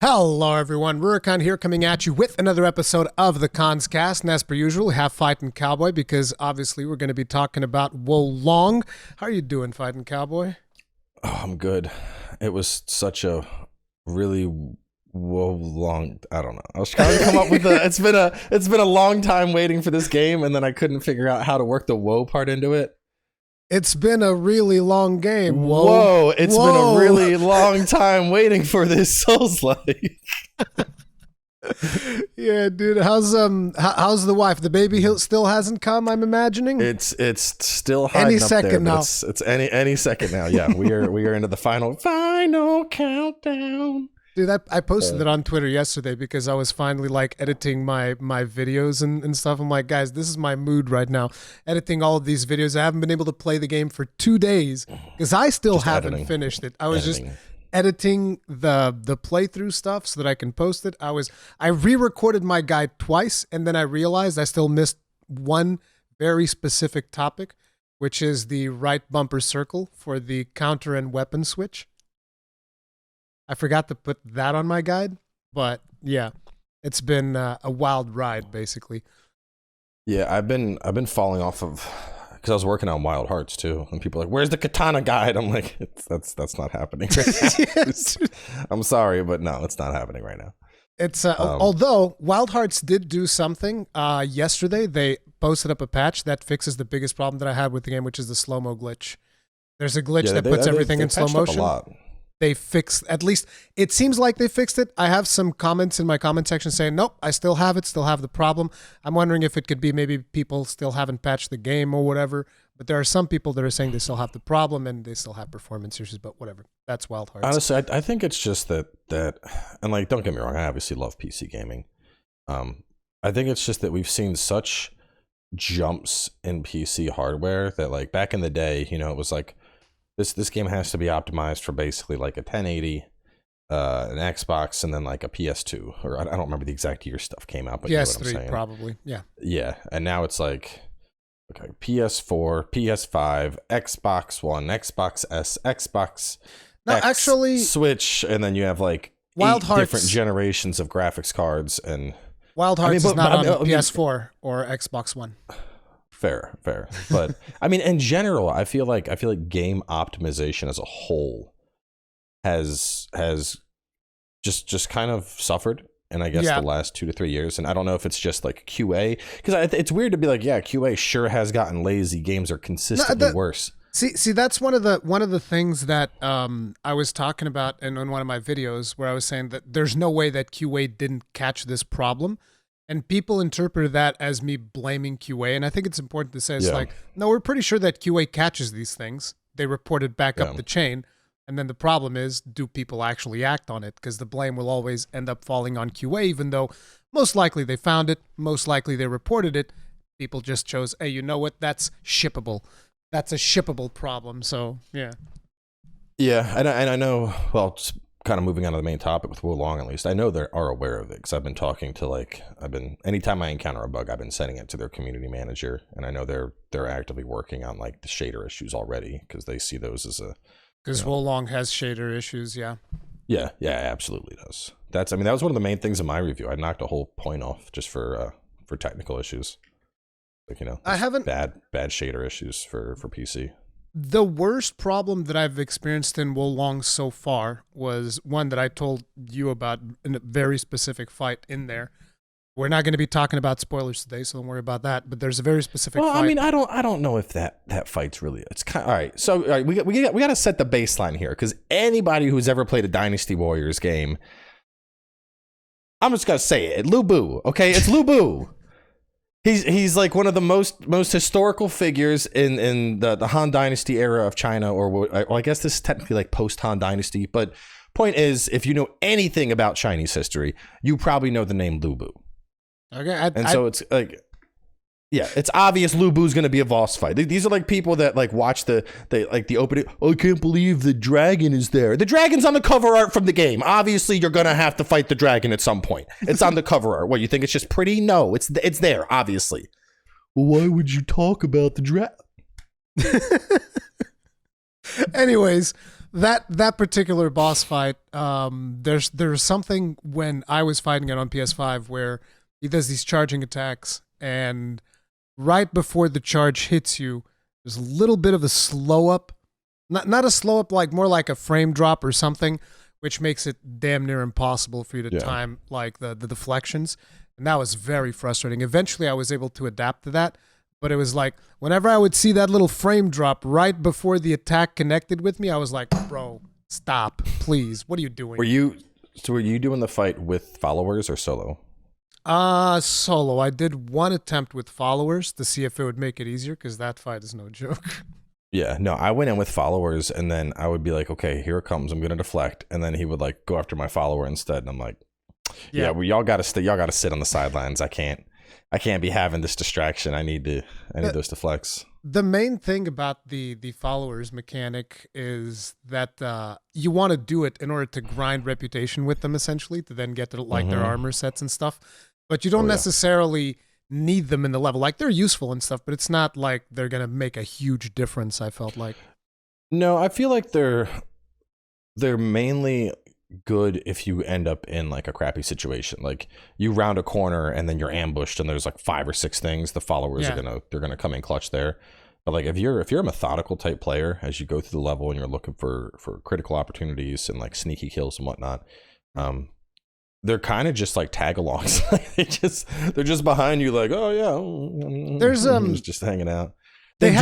Hello everyone, Rurikhan here coming at you with another episode of the Cast. And as per usual, we have FightinCowboy because obviously we're going to be talking about Wo Long. How are you doing, FightinCowboy? Oh, I'm good. It was such a really long. I don't know. I was trying to come up with it's been a long time waiting for this game, and then I couldn't figure out how to work the woe part into it. It's been a really long game. Whoa, it's been a really long time waiting for this Soulslike. Yeah, dude. How's the wife? The baby still hasn't come, I'm imagining. It's still hiding any up second there, now. It's any second now. Yeah, we are into the final countdown. Dude, I posted it on Twitter yesterday because I was finally like editing my videos and stuff. I'm like, guys, this is my mood right now. Editing all of these videos. I haven't been able to play the game for 2 days because I still haven't finished it. I was just editing the playthrough stuff so that I can post it. I re-recorded my guide twice, and then I realized I still missed one very specific topic, which is the right bumper circle for the counter and weapon switch. I forgot to put that on my guide, but yeah, it's been a wild ride, basically. Yeah, I've been falling off of, because I was working on Wild Hearts too, and people are like, "Where's the katana guide?" I'm like, "That's not happening right now." Yes. I'm sorry, but no, it's not happening right now. It's although Wild Hearts did do something yesterday. They posted up a patch that fixes the biggest problem that I had with the game, which is the slow-mo glitch. There's a glitch that puts everything in slow motion. A lot. They fixed, at least it seems like they fixed it. I have some comments in my comment section saying, nope, I still have it, still have the problem. I'm wondering if it could be maybe people still haven't patched the game or whatever. But there are some people that are saying they still have the problem and they still have performance issues, but whatever. That's Wild Hearts. Honestly, I think it's just that, and like, don't get me wrong, I obviously love PC gaming. I think it's just that we've seen such jumps in PC hardware that, like, back in the day, you know, it was like, This game has to be optimized for basically like a 1080, an Xbox, and then like a PS2, or I don't remember the exact year stuff came out, but PS3 you know what I'm saying. Probably, yeah. Yeah, and now it's like, okay, PS4, PS5, Xbox One, Xbox S, Xbox X, actually, Switch, and then you have like Wild Hearts, different generations of graphics cards, and Wild Hearts is not on PS4 or Xbox One. Fair. But I mean, in general, I feel like game optimization as a whole has just kind of suffered. And I guess the last 2 to 3 years, and I don't know if it's just like QA, because it's weird to be like, yeah, QA sure has gotten lazy. Games are consistently worse. See, that's one of the things that I was talking about in one of my videos, where I was saying that there's no way that QA didn't catch this problem. And people interpreted that as me blaming QA. And I think it's important to say, it's like, no, we're pretty sure that QA catches these things. They report it back up the chain. And then the problem is, do people actually act on it? Because the blame will always end up falling on QA, even though most likely they found it, most likely they reported it. People just chose, hey, you know what? That's shippable. That's a shippable problem. So, yeah. Yeah, and I know, well, just kind of moving on to the main topic with Wo Long, at least I know they are aware of it, because I've been talking to anytime I encounter a bug, I've been sending it to their community manager, and I know they're actively working on like the shader issues already, because they see those as because Wo Long has shader issues. Yeah, absolutely does. That was one of the main things in my review. I knocked a whole point off just for technical issues, like, you know, I haven't bad shader issues for PC. The worst problem that I've experienced in Wo Long so far was one that I told you about in a very specific fight in there. We're not going to be talking about spoilers today, so don't worry about that. But there's a very specific fight. I mean, I don't know if that fight's really. It's kind of, all right. So all right, we got to set the baseline here, because anybody who's ever played a Dynasty Warriors game, I'm just gonna say it, Lu Bu. Okay, it's Lu Bu. He's like one of the most historical figures in the Han Dynasty era of China, or I guess this is technically like post Han Dynasty. But point is, if you know anything about Chinese history, you probably know the name Lu Bu. Okay, so it's like, yeah, it's obvious Lu Bu's going to be a boss fight. These are like people that like watch the opening. Oh, I can't believe the dragon is there. The dragon's on the cover art from the game. Obviously, you're going to have to fight the dragon at some point. It's on the cover art. What, you think it's just pretty? No, it's there, obviously. Well, why would you talk about the dragon? Anyways, that particular boss fight, there's something when I was fighting it on PS5 where he does these charging attacks, and right before the charge hits you, there's a little bit of a slow up. Not a slow up, like more like a frame drop or something, which makes it damn near impossible for you to time like the deflections. And that was very frustrating. Eventually I was able to adapt to that, but it was like whenever I would see that little frame drop right before the attack connected with me, I was like, bro, stop, please. What are you doing? Were you doing the fight with followers or solo? Solo. I did one attempt with followers to see if it would make it easier, because that fight is no joke. Yeah, no, I went in with followers, and then I would be like, okay, here it comes. I'm gonna deflect, and then he would like go after my follower instead, and I'm like, yeah, well, y'all gotta sit on the sidelines. I can't be having this distraction. I need those deflects. The main thing about the followers mechanic is that you want to do it in order to grind reputation with them, essentially, to then get to like their armor sets and stuff. But you don't necessarily need them in the level. Like, they're useful and stuff, but it's not like they're gonna make a huge difference, I felt like. No, I feel like they're mainly good if you end up in like a crappy situation. Like, you round a corner and then you're ambushed and there's like 5 or 6 things. The followers are gonna come in clutch there. But like, if you're a methodical type player, as you go through the level and you're looking for critical opportunities and like sneaky kills and whatnot, they're kind of just like tag-alongs. they're just behind you, like, oh yeah, there's just hanging out. They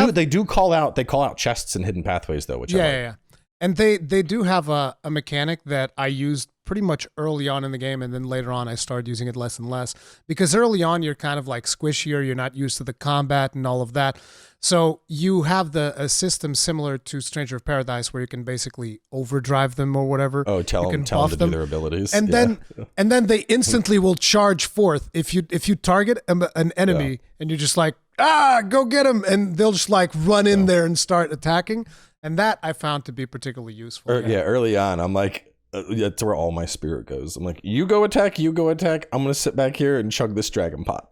call out chests and hidden pathways though, which I like. Yeah. And they do have a mechanic that I used pretty much early on in the game, and then later on I started using it less and less, because early on you're kind of like squishier, you're not used to the combat and all of that. So you have a system similar to Stranger of Paradise where you can basically overdrive them or whatever. Oh, tell them to do their abilities. And then they instantly will charge forth if you target an enemy and you're just like, go get him, and they'll just like run in there and start attacking. And that I found to be particularly useful. Early on, I'm like, that's where all my spirit goes. I'm like, you go attack. I'm going to sit back here and chug this dragon pot.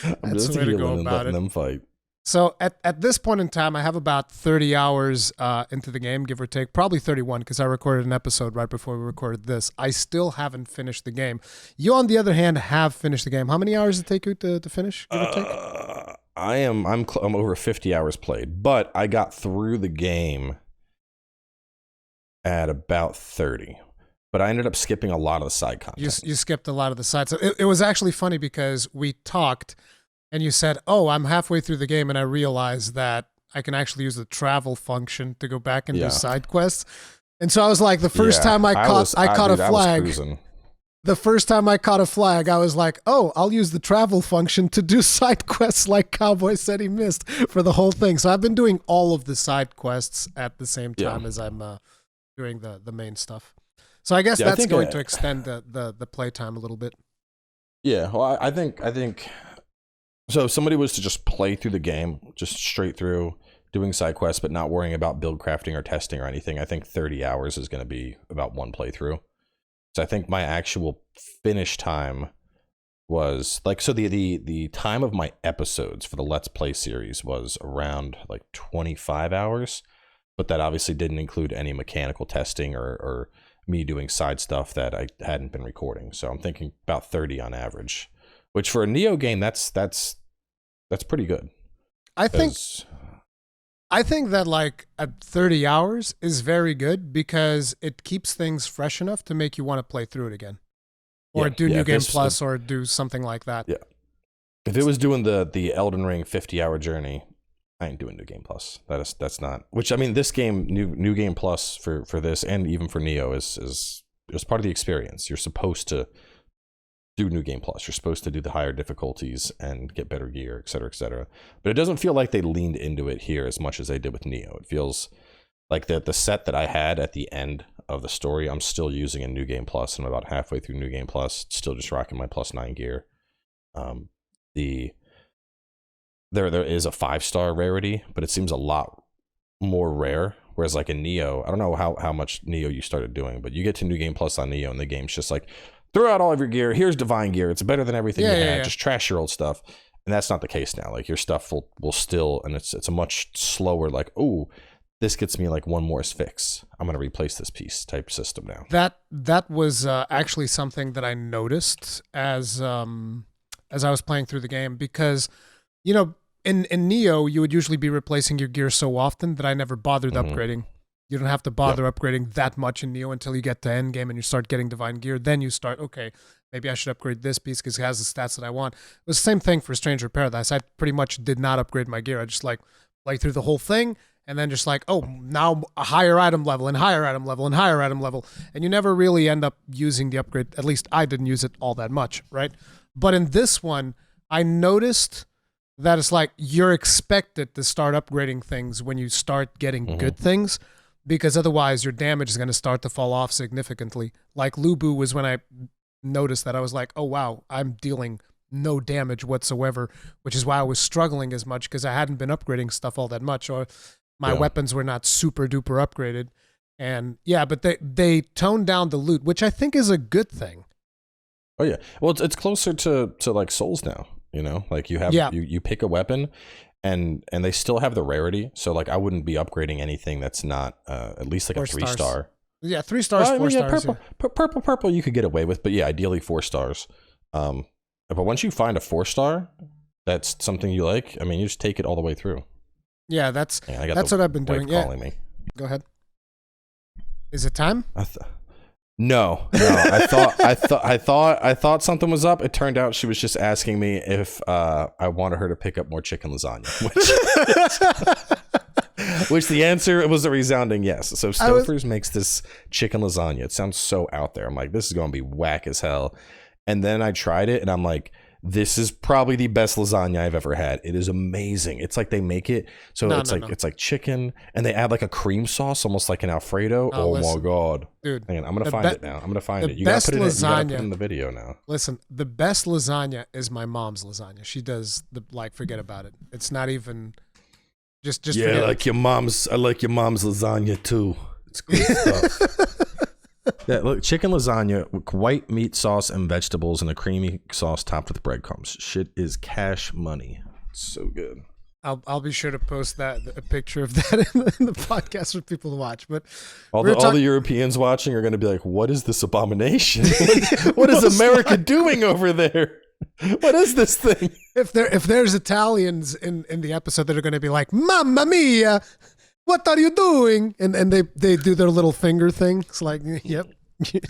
I'm That's just the way to go healing and about letting it. them fight. So at this point in time, I have about 30 hours into the game, give or take, probably 31, because I recorded an episode right before we recorded this. I still haven't finished the game. You, on the other hand, have finished the game. How many hours did it take you to finish, give or take? I'm over 50 hours played, but I got through the game at about 30. But I ended up skipping a lot of the side content. You skipped a lot of the side. So it was actually funny because we talked and you said, oh, I'm halfway through the game and I realized that I can actually use the travel function to go back and do side quests. And so I was like, the first time I caught a flag. The first time I caught a flag, I was like, oh, I'll use the travel function to do side quests like Cowboy said he missed for the whole thing. So I've been doing all of the side quests at the same time as I'm doing the main stuff. So I guess that's going to extend the playtime a little bit. Yeah, well, I think so. If somebody was to just play through the game, just straight through doing side quests, but not worrying about build crafting or testing or anything, I think 30 hours is going to be about one playthrough. So I think my actual finish time was like, so the time of my episodes for the Let's Play series was around like 25 hours, but that obviously didn't include any mechanical testing or me doing side stuff that I hadn't been recording. So I'm thinking about 30 on average, which for a Nioh game, that's pretty good. I think that like at 30 hours is very good because it keeps things fresh enough to make you want to play through it again. Or do New Game Plus or do something like that. Yeah. If it was doing the Elden Ring 50-hour journey, I ain't doing New Game Plus. That's not. Which, I mean, this game, New Game Plus for this and even for Nioh is part of the experience. You're supposed to do New Game Plus. You're supposed to do the higher difficulties and get better gear, et cetera, et cetera. But it doesn't feel like they leaned into it here as much as they did with Nioh. It feels like the set that I had at the end of the story, I'm still using in New Game Plus. I'm about halfway through New Game Plus, still just rocking my +9 gear. There is a 5-star rarity, but it seems a lot more rare. Whereas like in Nioh, I don't know how much Nioh you started doing, but you get to New Game Plus on Nioh and the game's just like, throw out all of your gear. Here's divine gear. It's better than everything you had. Just trash your old stuff. And that's not the case now. Like your stuff will still, and it's a much slower, like, oh, this gets me like one more fix. I'm going to replace this piece type system now. That was actually something that I noticed as I was playing through the game, because, you know, in Nioh, you would usually be replacing your gear so often that I never bothered upgrading. You don't have to bother upgrading that much in Nioh until you get to endgame and you start getting divine gear. Then you start, okay, maybe I should upgrade this piece because it has the stats that I want. It was the same thing for Stranger Paradise. I pretty much did not upgrade my gear. I just like play through the whole thing and then just like, oh, now a higher item level and higher item level and higher item level. And you never really end up using the upgrade. At least I didn't use it all that much, right? But in this one, I noticed that it's like you're expected to start upgrading things when you start getting good things, because otherwise your damage is going to start to fall off significantly. Like Lubu was when I noticed that. I was like, oh wow, I'm dealing no damage whatsoever, which is why I was struggling as much, because I hadn't been upgrading stuff all that much, or my weapons were not super duper upgraded. And yeah, but they toned down the loot, which I think is a good thing. Oh yeah, well it's closer to like Souls now. You know, like you have you pick a weapon, and they still have the rarity. So like I wouldn't be upgrading anything that's not at least like 4 a 3-star. Yeah, 3 stars, 4 stars. Purple you could get away with, but yeah, ideally 4 stars. But once you find a 4-star, that's something you like. I mean, you just take it all the way through. Yeah, that's what I've been doing. Calling me. Go ahead. Is it time? No. I thought something was up. It turned out she was just asking me if I wanted her to pick up more chicken lasagna, which the answer was a resounding yes. So Stouffer's makes this chicken lasagna. It sounds so out there. I'm like, this is going to be whack as hell. And then I tried it, and I'm like, this is probably the best lasagna I've ever had. It is amazing. It's like they make it so it's like chicken, and they add like a cream sauce, almost like an Alfredo. Oh my god, dude! Man, I'm gonna find it now. I'm gonna find it. You gotta put it in the video now. Listen, the best lasagna is my mom's lasagna. She does forget about it. It's not even just yeah. I like your mom's lasagna too. It's good stuff. Yeah, look, chicken lasagna with white meat sauce and vegetables and a creamy sauce topped with breadcrumbs. Shit is cash money. It's so good. I'll be sure to post a picture of that in the podcast for people to watch. But all the Europeans watching are going to be like, "What is this abomination? What is America doing over there? What is this thing?" If there's Italians in the episode that are going to be like, "Mamma mia! What are you doing?" And they do their little finger thing. It's like, yep,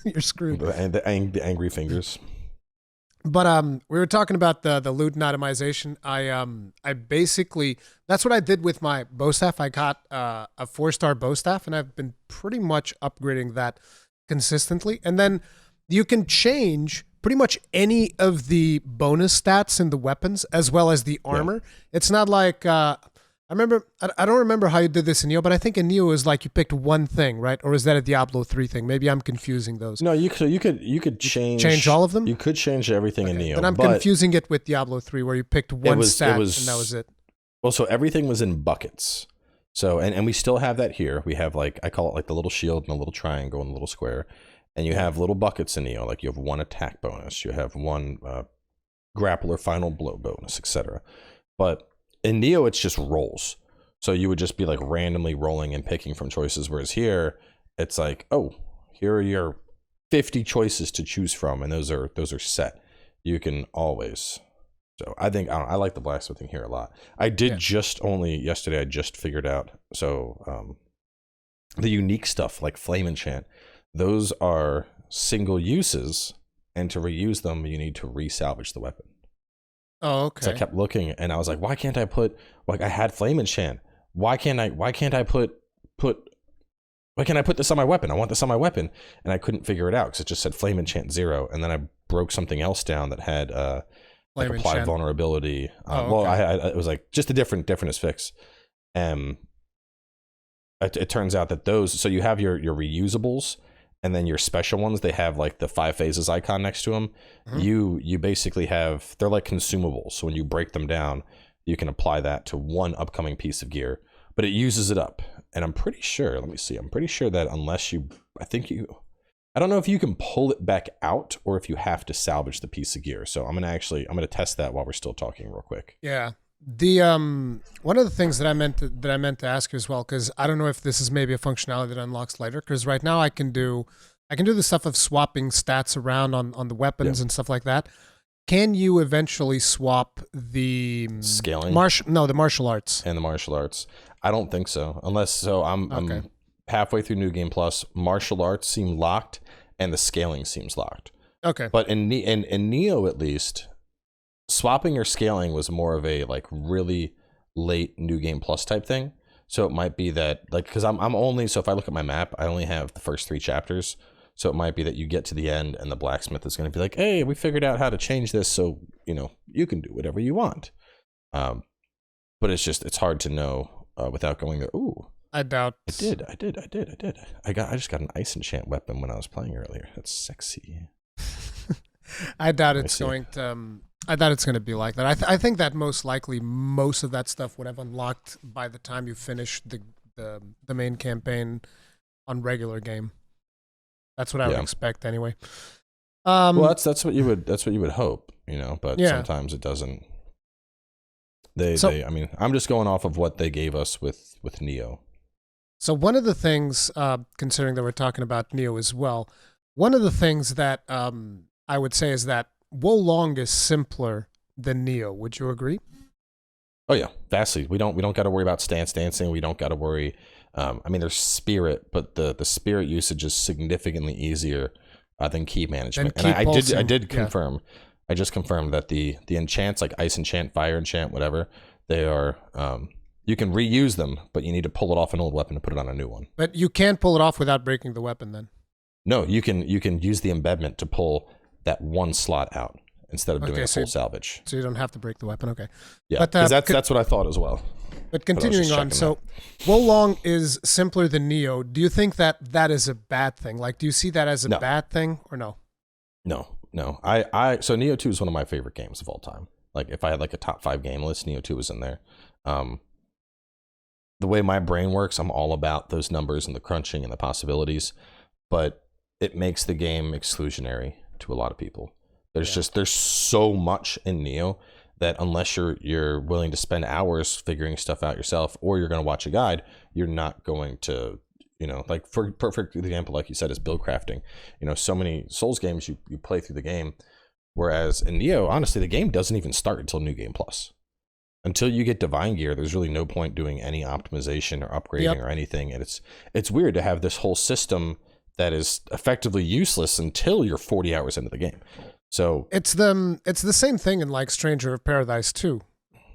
you're screwed. And the angry fingers. But we were talking about the loot and itemization. I basically, that's what I did with my bow staff. I got a 4-star bow staff, and I've been pretty much upgrading that consistently. And then you can change pretty much any of the bonus stats in the weapons as well as the armor. Yeah. It's not like I don't remember how you did this in Nioh, but I think in Nioh it was like you picked one thing, right? Or is that a Diablo 3 thing? Maybe I'm confusing those. No, you could change all of them. You could change everything in Nioh. And I'm confusing it with Diablo 3, where you picked one stat and that was it. Well, so everything was in buckets. So and we still have that here. We have I call it like the little shield and a little triangle and a little square. And you have little buckets in Nioh. Like you have one attack bonus, you have one grappler final blow bonus, etc. But in Nioh, it's just rolls. So you would just be like randomly rolling and picking from choices. Whereas here, it's like, oh, here are your 50 choices to choose from, and those are set. You can always. So I think I like the blacksmithing here a lot. I did yesterday. I just figured out. So the unique stuff like flame enchant, those are single uses, and to reuse them, you need to resalvage the weapon. Oh, okay. So I kept looking, and I was like, why can't I put, like, I had flame enchant. Why can't I put this on my weapon? I want this on my weapon. And I couldn't figure it out because it just said flame enchant 0. And then I broke something else down that had like applied vulnerability. Well, it was like just a different fix. It turns out that those, so you have your reusables, and then your special ones, they have like the 5 phases icon next to them. Mm-hmm. You basically have, they're like consumables. So when you break them down, you can apply that to one upcoming piece of gear, but it uses it up. And I'm pretty sure, let me see, I'm pretty sure that unless I don't know if you can pull it back out or if you have to salvage the piece of gear. So I'm going to test that while we're still talking real quick. Yeah. The one of the things that I meant to ask you as well, because I don't know if this is maybe a functionality that unlocks later. Because right now I can do the stuff of swapping stats around on the weapons and stuff like that. Can you eventually swap the scaling? The martial arts. And the martial arts. I don't think so. I'm halfway through New Game Plus. Martial arts seem locked and the scaling seems locked. Okay. But in Nioh at least, swapping or scaling was more of a like really late New Game Plus type thing. So it might be that like, because I'm only, so if I look at my map, I only have the first 3 chapters. So it might be that you get to the end and the blacksmith is going to be like, hey, we figured out how to change this, so you can do whatever you want. But it's hard to know without going there. Ooh, I doubt. I did. I just got an ice enchant weapon when I was playing earlier. That's sexy. I doubt it's going to be like that. I think that most likely most of that stuff would have unlocked by the time you finish the main campaign on regular game. That's what I would expect anyway. Well, that's what you would hope, but sometimes it doesn't. I mean, I'm just going off of what they gave us with Nioh. So one of the things, considering that we're talking about Nioh as well, one of the things that I would say is that Wolong is simpler than Nioh. Would you agree? Oh yeah, vastly. We don't got to worry about stance dancing. We don't got to worry. I mean, there's spirit, but the spirit usage is significantly easier than key management. And I did confirm. I just confirmed that the enchants like ice enchant, fire enchant, whatever, they are. You can reuse them, but you need to pull it off an old weapon to put it on a new one. But you can't pull it off without breaking the weapon, then. No, you can use the embedment to pull that one slot out instead of doing a full salvage. So you don't have to break the weapon. Okay. Yeah, because that's what I thought as well. But continuing on, so Wolong is simpler than Nioh. Do you think that is a bad thing? Like, do you see that as a bad thing or no? No. So Nioh 2 is one of my favorite games of all time. Like, if I had like a top 5 game list, Nioh 2 is in there. The way my brain works, I'm all about those numbers and the crunching and the possibilities, but it makes the game exclusionary to a lot of people. There's so much in Nioh that unless you're willing to spend hours figuring stuff out yourself, or you're going to watch a guide, you're not going to, like for perfect example, like you said, is build crafting. So many Souls games you play through the game, whereas in Nioh, honestly, the game doesn't even start until New Game Plus. Until you get Divine Gear, there's really no point doing any optimization or upgrading or anything. And it's weird to have this whole system that is effectively useless until you're 40 hours into the game. So it's the same thing in like Stranger of Paradise too.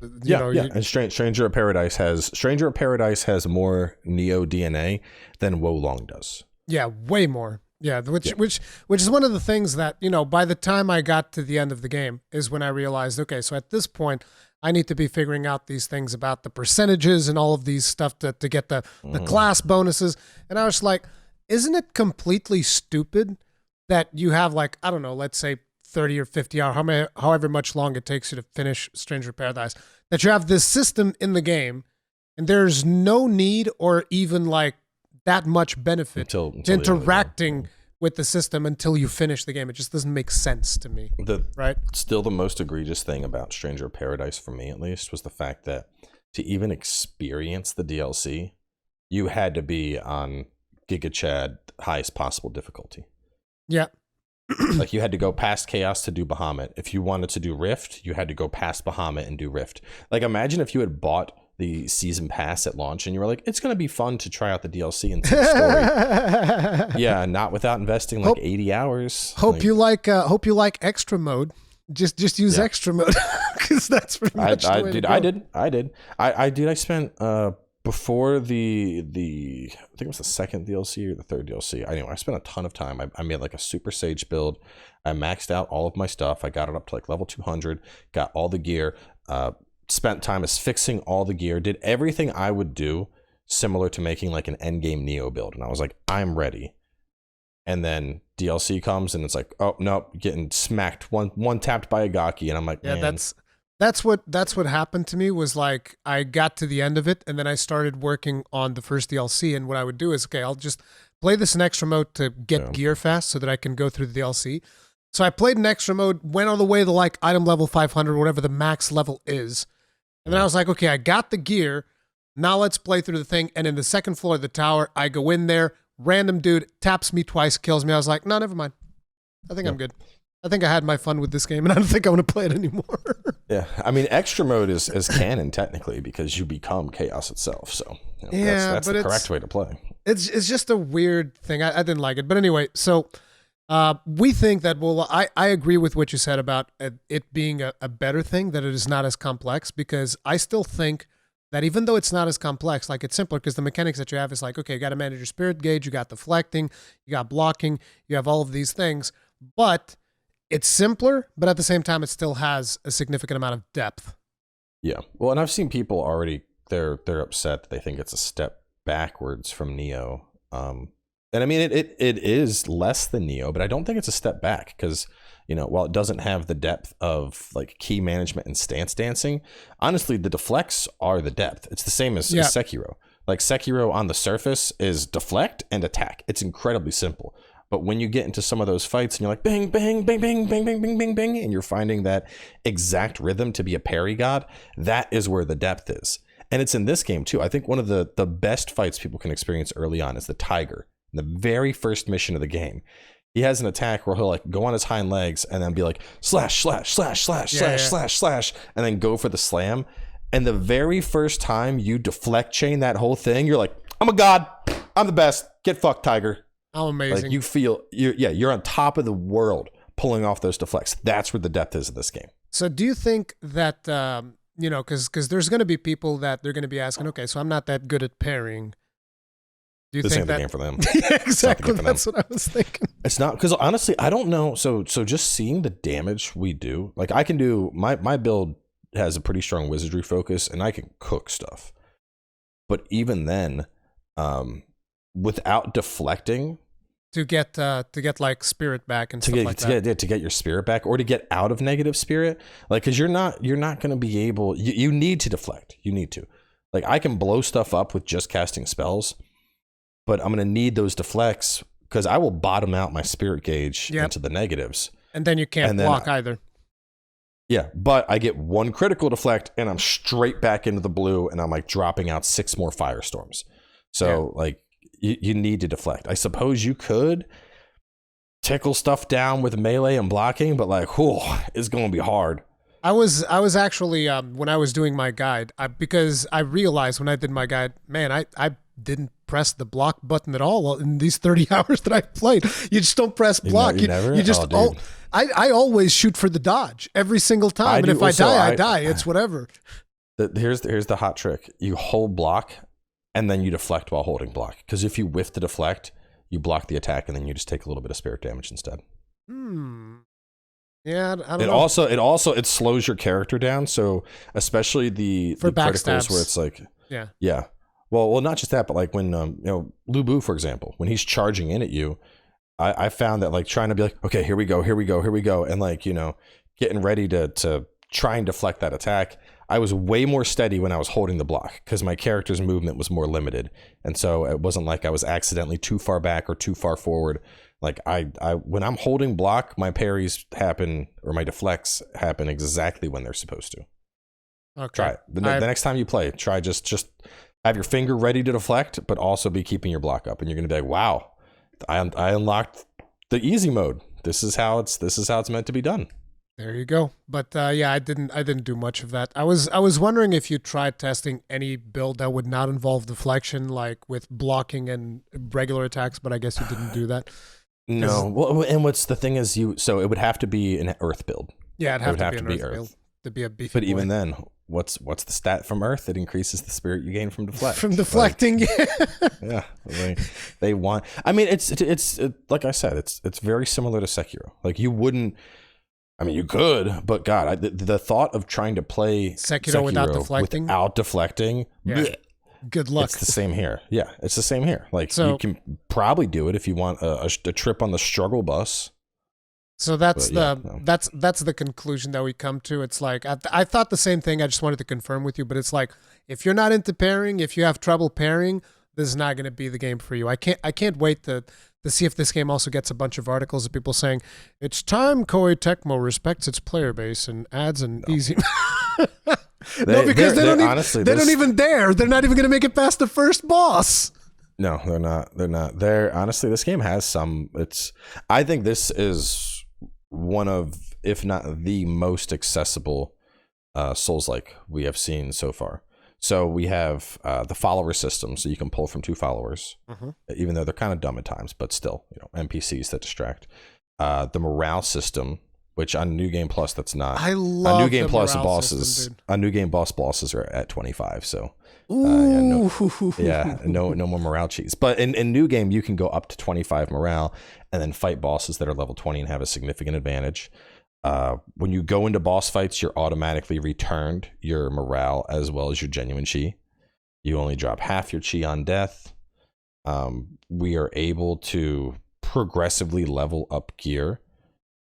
And Stranger of Paradise has more Nioh DNA than Wolong does. Yeah, way more. Yeah, which is one of the things that, by the time I got to the end of the game is when I realized, okay, so at this point I need to be figuring out these things about the percentages and all of these stuff to get the class bonuses. And I was like, isn't it completely stupid that you have like, I don't know, let's say 30 or 50 hours, however much long it takes you to finish Stranger of Paradise, that you have this system in the game and there's no need or even like that much benefit to interacting with the system until you finish the game. It just doesn't make sense to me. Right? Still, the most egregious thing about Stranger of Paradise, for me at least, was the fact that to even experience the DLC, you had to be on Giga Chad highest possible difficulty. Yeah. Like you had to go past Chaos to do Bahamut. If you wanted to do Rift, you had to go past Bahamut and do Rift. Like imagine if you had bought the season pass at launch and you were like, it's going to be fun to try out the DLC and see the story. Yeah, not without investing like 80 hours. Hope you like extra mode. Just use extra mode because that's pretty much the way to go. I did. I spent before the I think it was the second DLC or the third DLC. Anyway, I spent a ton of time. I made like a Super Sage build. I maxed out all of my stuff. I got it up to like level 200. Got all the gear. Spent time as fixing all the gear. Did everything I would do similar to making like an endgame Nioh build. And I was like, I'm ready. And then DLC comes and it's like, oh no, getting smacked one tapped by a Gaki, and I'm like, man. That's what happened to me. Was like I got to the end of it and then I started working on the first DLC, and what I would do is, okay, I'll just play this in extra mode to get gear fast so that I can go through the DLC. So I played in extra mode, went all the way to like item level 500, whatever the max level is, And then I was like, okay, I got the gear. Now let's play through the thing. And in the second floor of the tower, I go in there. Random dude taps me twice, kills me. I was like, no, never mind. I think I'm good. I think I had my fun with this game, and I don't think I want to play it anymore. Yeah, I mean, extra mode is canon technically because you become chaos itself. So that's the correct way to play. It's just a weird thing. I didn't like it, but anyway. So we think that I agree with what you said about it being a better thing, that it is not as complex, because I still think that even though it's not as complex, like it's simpler because the mechanics that you have is like, okay, you got to manage your spirit gauge, you got deflecting, you got blocking, you have all of these things, but it's simpler, but at the same time, it still has a significant amount of depth. Yeah. Well, and I've seen people already, they're upset that they think it's a step backwards from Nioh. And I mean, it is less than Nioh, but I don't think it's a step back because, while it doesn't have the depth of like key management and stance dancing, honestly, the deflects are the depth. It's the same as Sekiro. Like Sekiro on the surface is deflect and attack. It's incredibly simple. But when you get into some of those fights and you're like, bang, bang, bang, bang, bang, bang, bang, bang, bang, and you're finding that exact rhythm to be a parry god, that is where the depth is. And it's in this game too. I think one of the best fights people can experience early on is the tiger. The very first mission of the game, he has an attack where he'll like go on his hind legs and then be like slash, slash, slash, slash, slash, slash, slash, and then go for the slam. And the very first time you deflect chain that whole thing, you're like, I'm a god. I'm the best. Get fucked, tiger. How amazing. Like you feel you're on top of the world pulling off those deflects. That's where the depth is of this game. So do you think that, because there's going to be people that they're going to be asking, okay, so I'm not that good at parrying. Do you think the game for them? Yeah, exactly. That's what I was thinking. It's not, because honestly, I don't know. So just seeing the damage we do, like I can do, my build has a pretty strong wizardry focus and I can cook stuff. But even then, without deflecting, to get like spirit back and stuff like that. To get your spirit back or to get out of negative spirit, like, because you're not going to be able, you need to deflect. You need to, like, I can blow stuff up with just casting spells, but I'm going to need those deflects because I will bottom out my spirit gauge into the negatives. And then you can't block either. Yeah, but I get one critical deflect and I'm straight back into the blue and I'm like dropping out 6 more firestorms. So like you need to deflect. I suppose you could tickle stuff down with melee and blocking, but like, it's going to be hard. I was actually, when I was doing my guide, because I realized when I did my guide, man, I didn't press the block button at all in these 30 hours that I played. You just don't press block. You never? You just, I always shoot for the dodge every single time. And if I die, I die. It's whatever. Here's the hot trick. You hold block and then you deflect while holding block. Because if you whiff the deflect, you block the attack and then you just take a little bit of spirit damage instead. Yeah, I don't know. It slows your character down. So especially the criticals where it's like, yeah. Well, not just that, but like when Boob, for example, when he's charging in at you, I found that like trying to be like, okay, here we go, and like getting ready to try and deflect that attack. I was way more steady when I was holding the block because my character's movement was more limited, and so it wasn't like I was accidentally too far back or too far forward. Like I when I'm holding block, my parries happen or my deflects happen exactly when they're supposed to. Okay. Try it. The next time you play, try just have your finger ready to deflect, but also be keeping your block up, and you're gonna be like, wow, I unlocked the easy mode. This is how it's meant to be done. There you go. But I didn't do much of that. I was wondering if you tried testing any build that would not involve deflection, like with blocking and regular attacks, but I guess you didn't do that. No. Well, and what's the thing is so it would have to be an earth build. Yeah, it'd have to be an earth build to be a beefy But boy. even then, what's the stat from earth? It increases the spirit you gain from deflect. From deflecting, yeah. They want. I mean, it's like I said, it's very similar to Sekiro. Like you wouldn't. I mean, you could, but God, the thought of trying to play Sekiro without deflecting, bleh, good luck. It's the same here. Yeah, it's the same here. Like you can probably do it if you want a trip on the struggle bus. So that's the conclusion that we come to. It's like I thought the same thing. I just wanted to confirm with you, but it's like if you're not into pairing, if you have trouble pairing, this is not going to be the game for you. I can't wait to see if this game also gets a bunch of articles of people saying it's time Koei Tecmo respects its player base and adds an easy. No, because they don't honestly, they don't even dare. They're not even going to make it past the first boss. No, they're not. They're not. They're honestly, this game has some. I think this is one of, if not the most accessible Souls-like we have seen so far. So we have the follower system, so you can pull from 2 followers, even though they're kind of dumb at times, but still, NPCs that distract. The morale system, which on New Game Plus, that's not. I love on New Game the Plus morale bosses. system, dude. On New Game bosses are at 25. So Ooh. no more morale cheats. But in New Game, you can go up to 25 morale and then fight bosses that are level 20 and have a significant advantage. When you go into boss fights, you're automatically returned your morale as well as your genuine chi. You only drop half your chi on death. We are able to progressively level up gear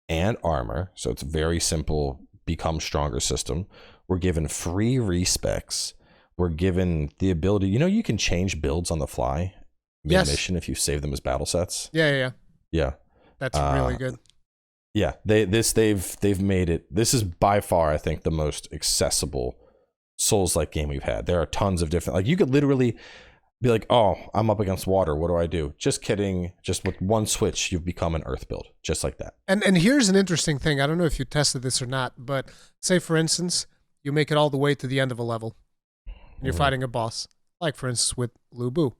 and armor, so it's a very simple become stronger system. We're given free respecs. We're given the ability, you can change builds on the fly mid-mission if you save them as battle sets. Yeah. That's really good. Yeah, they've made it. This is by far, I think, the most accessible Souls-like game we've had. There are tons of different, you could literally be like, oh, I'm up against water. What do I do? Just kidding. Just with one switch, you've become an earth build, just like that. And here's an interesting thing. I don't know if you tested this or not, but say, for instance, you make it all the way to the end of a level, and you're fighting a boss, like, for instance, with Lu Bu.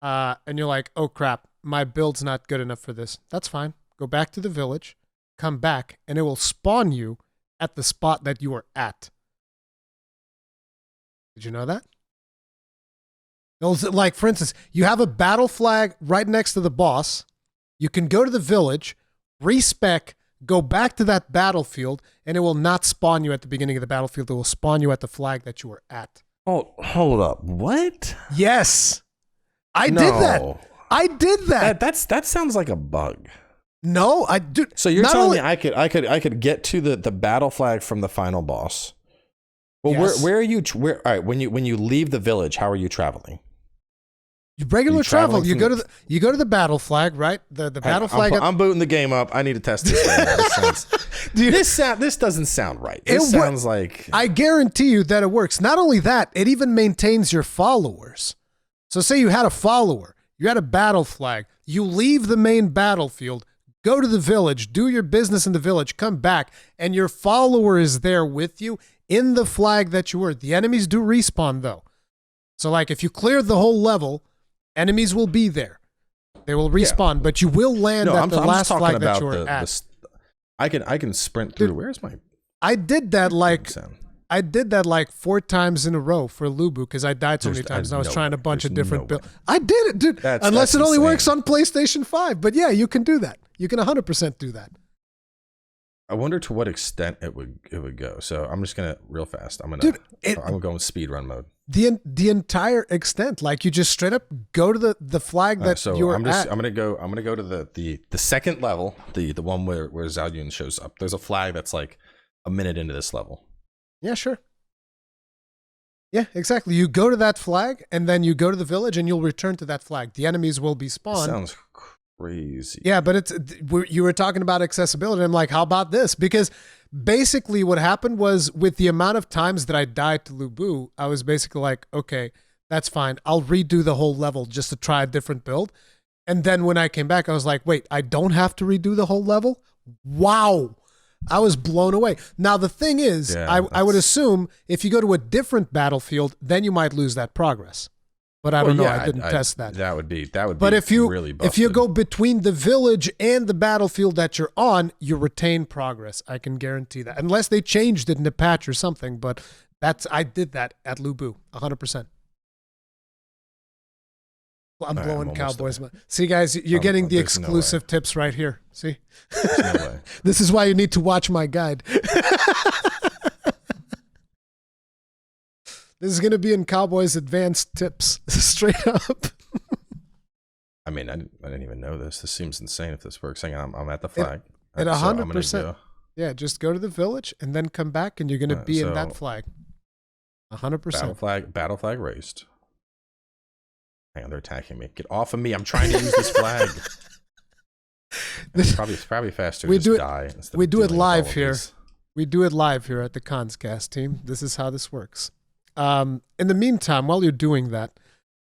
And you're like, oh, crap, my build's not good enough for this. That's fine. Go back to the village, come back, and it will spawn you at the spot that you were at. Did you know that? Like, for instance, you have a battle flag right next to the boss. You can go to the village, respec, go back to that battlefield, and it will not spawn you at the beginning of the battlefield. It will spawn you at the flag that you were at. Oh, hold up. What? Yes. I did that. That sounds like a bug. No, I do. So you're telling me I could get to the battle flag from the final boss. Well, yes. Where are you? All right, when you leave the village, how are you traveling? Regular travel. You go to the battle flag, right? The battle flag. I'm booting the game up. I need to test this. Dude, this doesn't sound right. This sounds like. I guarantee you that it works. Not only that, it even maintains your followers. So say you had a follower, you had a battle flag, you leave the main battlefield, go to the village, do your business in the village, come back, and your follower is there with you in the flag that you were. The enemies do respawn though. So like if you cleared the whole level, enemies will be there. They will respawn, but you will land at the last flag that you were at. I can sprint through. Dude, where's my? I did that like 4 times in a row for Lu Bu because I died so many times and I was trying a bunch of different builds. I did it, dude. Unless it only works on PlayStation 5. But yeah, you can do that. You can 100% do that. I wonder to what extent it would go. So I'm just gonna real fast. I'm gonna go in speed run mode. The entire extent, like you just straight up go to the flag that you were at. I'm gonna go to the second level, the one where Zhao Yun shows up. There's a flag that's like a minute into this level. Yeah, sure. Yeah, exactly. You go to that flag and then you go to the village and you'll return to that flag. The enemies will be spawned. Sounds crazy. Yeah, but you were talking about accessibility. I'm like, how about this? Because basically what happened was with the amount of times that I died to Lu Bu, I was basically like, okay, that's fine. I'll redo the whole level just to try a different build. And then when I came back, I was like, wait, I don't have to redo the whole level? Wow. I was blown away. Now, the thing is, I would assume if you go to a different battlefield, then you might lose that progress. But I don't know. I didn't test that. That would be really busted. If you go between the village and the battlefield that you're on, you retain progress. I can guarantee that. Unless they changed it in a patch or something. But I did that at Lu Bu, 100%. Well, I'm blowing Cowboys. See, guys, you're getting the exclusive tips right here. See? There's no way. This is why you need to watch my guide. This is going to be in Cowboys Advanced Tips, straight up. I mean, I didn't even know this. This seems insane if this works. Hang on, I'm at the flag. At 100%. Yeah, just go to the village and then come back and you're going to be in that flag. 100%. Battle flag raised. Hang on, they're attacking me. Get off of me. I'm trying to use this flag. It's probably faster to just die. We do it live here. We do it live here at the Cast team. This is how this works. In the meantime, while you're doing that,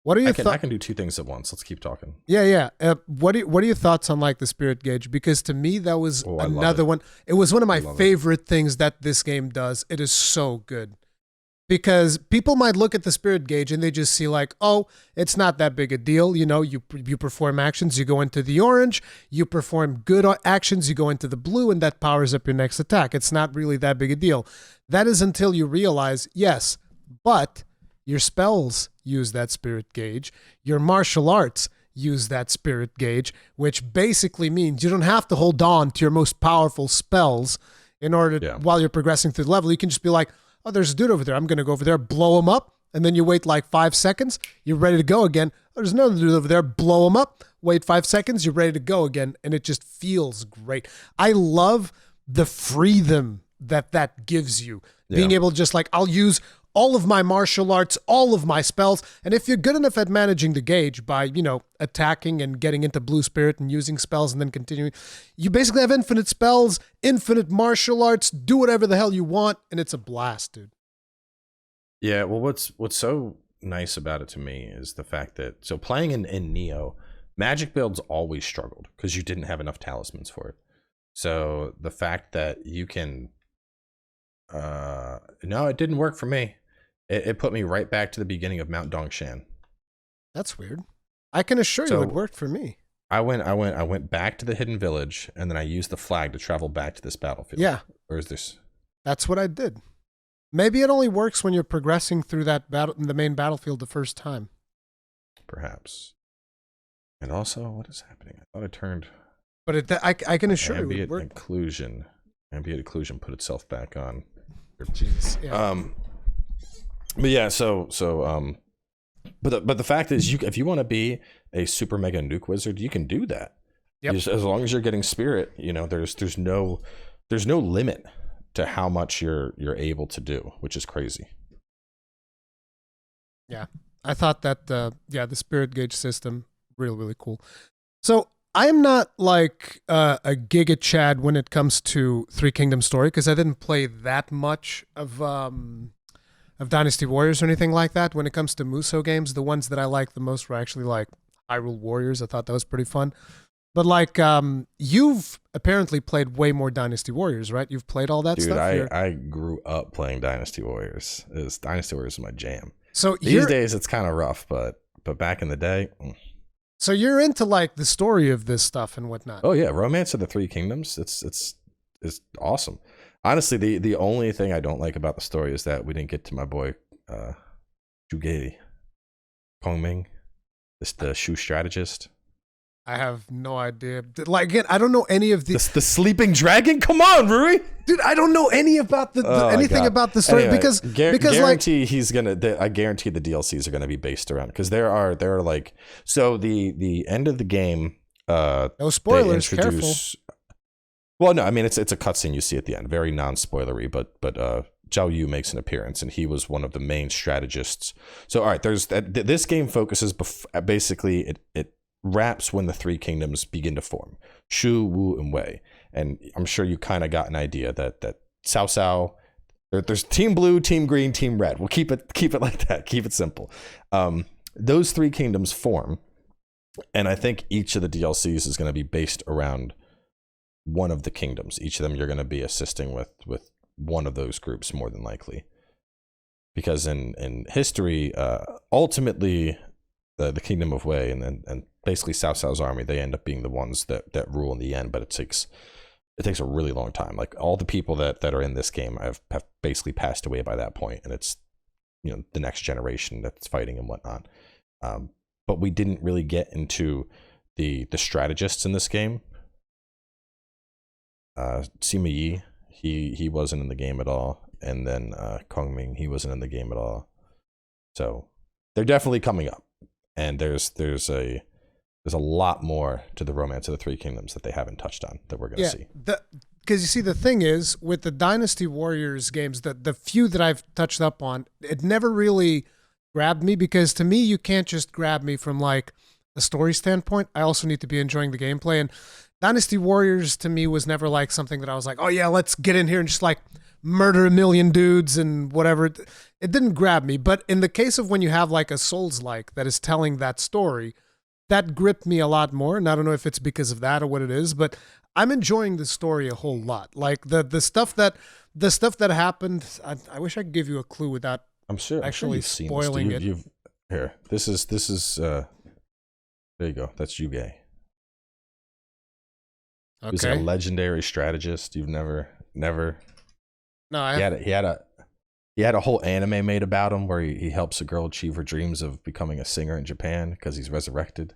what are your I can do two things at once. Let's keep talking. Yeah. What are your thoughts on like the spirit gauge? Because to me, that was another one. It was one of my favorite things that this game does. It is so good. Because people might look at the spirit gauge and they just see like, oh, it's not that big a deal. You know, you perform actions, you go into the orange, you perform good actions, you go into the blue, and that powers up your next attack. It's not really that big a deal. That is until you realize, yes, but your spells use that spirit gauge. Your martial arts use that spirit gauge, which basically means you don't have to hold on to your most powerful spells in order to, while you're progressing through the level. You can just be like, oh, there's a dude over there. I'm going to go over there, blow him up. And then you wait like 5 seconds. You're ready to go again. Oh, there's another dude over there. Blow him up. Wait 5 seconds. You're ready to go again. And it just feels great. I love the freedom that gives you. Being able to just like, I'll use all of my martial arts, all of my spells. And if you're good enough at managing the gauge by, you know, attacking and getting into blue spirit and using spells and then continuing, you basically have infinite spells, infinite martial arts, do whatever the hell you want. And it's a blast, dude. Yeah. Well, what's so nice about it to me is the fact that, so playing in Nioh, magic builds always struggled because you didn't have enough talismans for it. So the fact that you can, no, it didn't work for me. It put me right back to the beginning of Mount Dongshan. That's weird. I can assure you it worked for me. I went back to the hidden village, and then I used the flag to travel back to this battlefield. Yeah. Or is this? That's what I did. Maybe it only works when you're progressing through that battle, the main battlefield the first time. Perhaps. And also, what is happening? I thought I turned. But I can assure you it worked. Ambient occlusion put itself back on. Jeez. Yeah. But yeah, but the fact is, if you want to be a super mega nuke wizard, you can do that. Yep. As long as you're getting spirit, you know, there's no limit to how much you're able to do, which is crazy. Yeah, I thought that the spirit gauge system really cool. So I'm not like a Giga Chad when it comes to Three Kingdoms story because I didn't play that much of Dynasty Warriors or anything like that. When it comes to Muso games, the ones that I liked the most were actually like Hyrule Warriors. I thought that was pretty fun. But like, you've apparently played way more Dynasty Warriors, right? You've played all that stuff. I grew up playing Dynasty Warriors. Dynasty Warriors is my jam. So these days it's kind of rough, but back in the day. So you're into like the story of this stuff and whatnot. Oh yeah, Romance of the Three Kingdoms. It's awesome. Honestly, the only thing I don't like about the story is that we didn't get to my boy Zhuge Kongming, the Shu strategist. I have no idea. Like again, I don't know any of the sleeping dragon. Come on, Ruri, dude. I don't know any about anything about the story. Anyway, because guarantee I guarantee the DLCs are gonna be based around because there are like so the end of the game. No spoilers. Careful. Well, no, I mean it's a cutscene you see at the end, very non-spoilery, but Zhao Yu makes an appearance, and he was one of the main strategists. So all right, there's this game focuses basically it wraps when the Three Kingdoms begin to form, Shu, Wu, and Wei. And I'm sure you kind of got an idea that Cao Cao, there's Team Blue, Team Green, Team Red. We'll keep it like that. Keep it simple. Those Three Kingdoms form, and I think each of the DLCs is going to be based around one of the kingdoms. Each of them you're going to be assisting with one of those groups more than likely. Because in history, ultimately, the Kingdom of Wei and basically Cao Cao's army, they end up being the ones that rule in the end, but it takes a really long time. Like all the people that are in this game have basically passed away by that point, and it's, you know, the next generation that's fighting and whatnot. But we didn't really get into the strategists in this game. Sima Yi, he wasn't in the game at all, and then Kongming, he wasn't in the game at all. So they're definitely coming up. And there's a lot more to the Romance of the Three Kingdoms that they haven't touched on that we're going to see. Because you see, the thing is, with the Dynasty Warriors games, the few that I've touched up on, it never really grabbed me because to me, you can't just grab me from like a story standpoint. I also need to be enjoying the gameplay. And Dynasty Warriors to me was never like something that I was like, oh yeah, let's get in here and just like murder a million dudes and whatever. It didn't grab me. But in the case of when you have like a Soulslike that is telling that story, that gripped me a lot more. And I don't know if it's because of that or what it is, but I'm enjoying the story a whole lot. Like the stuff that happened. I wish I could give you a clue without actually you've spoiling seen this. it. Here, this is there you go. That's Yuge. Okay. He's like a legendary strategist. You've never. No, He had a whole anime made about him where he helps a girl achieve her dreams of becoming a singer in Japan because he's resurrected.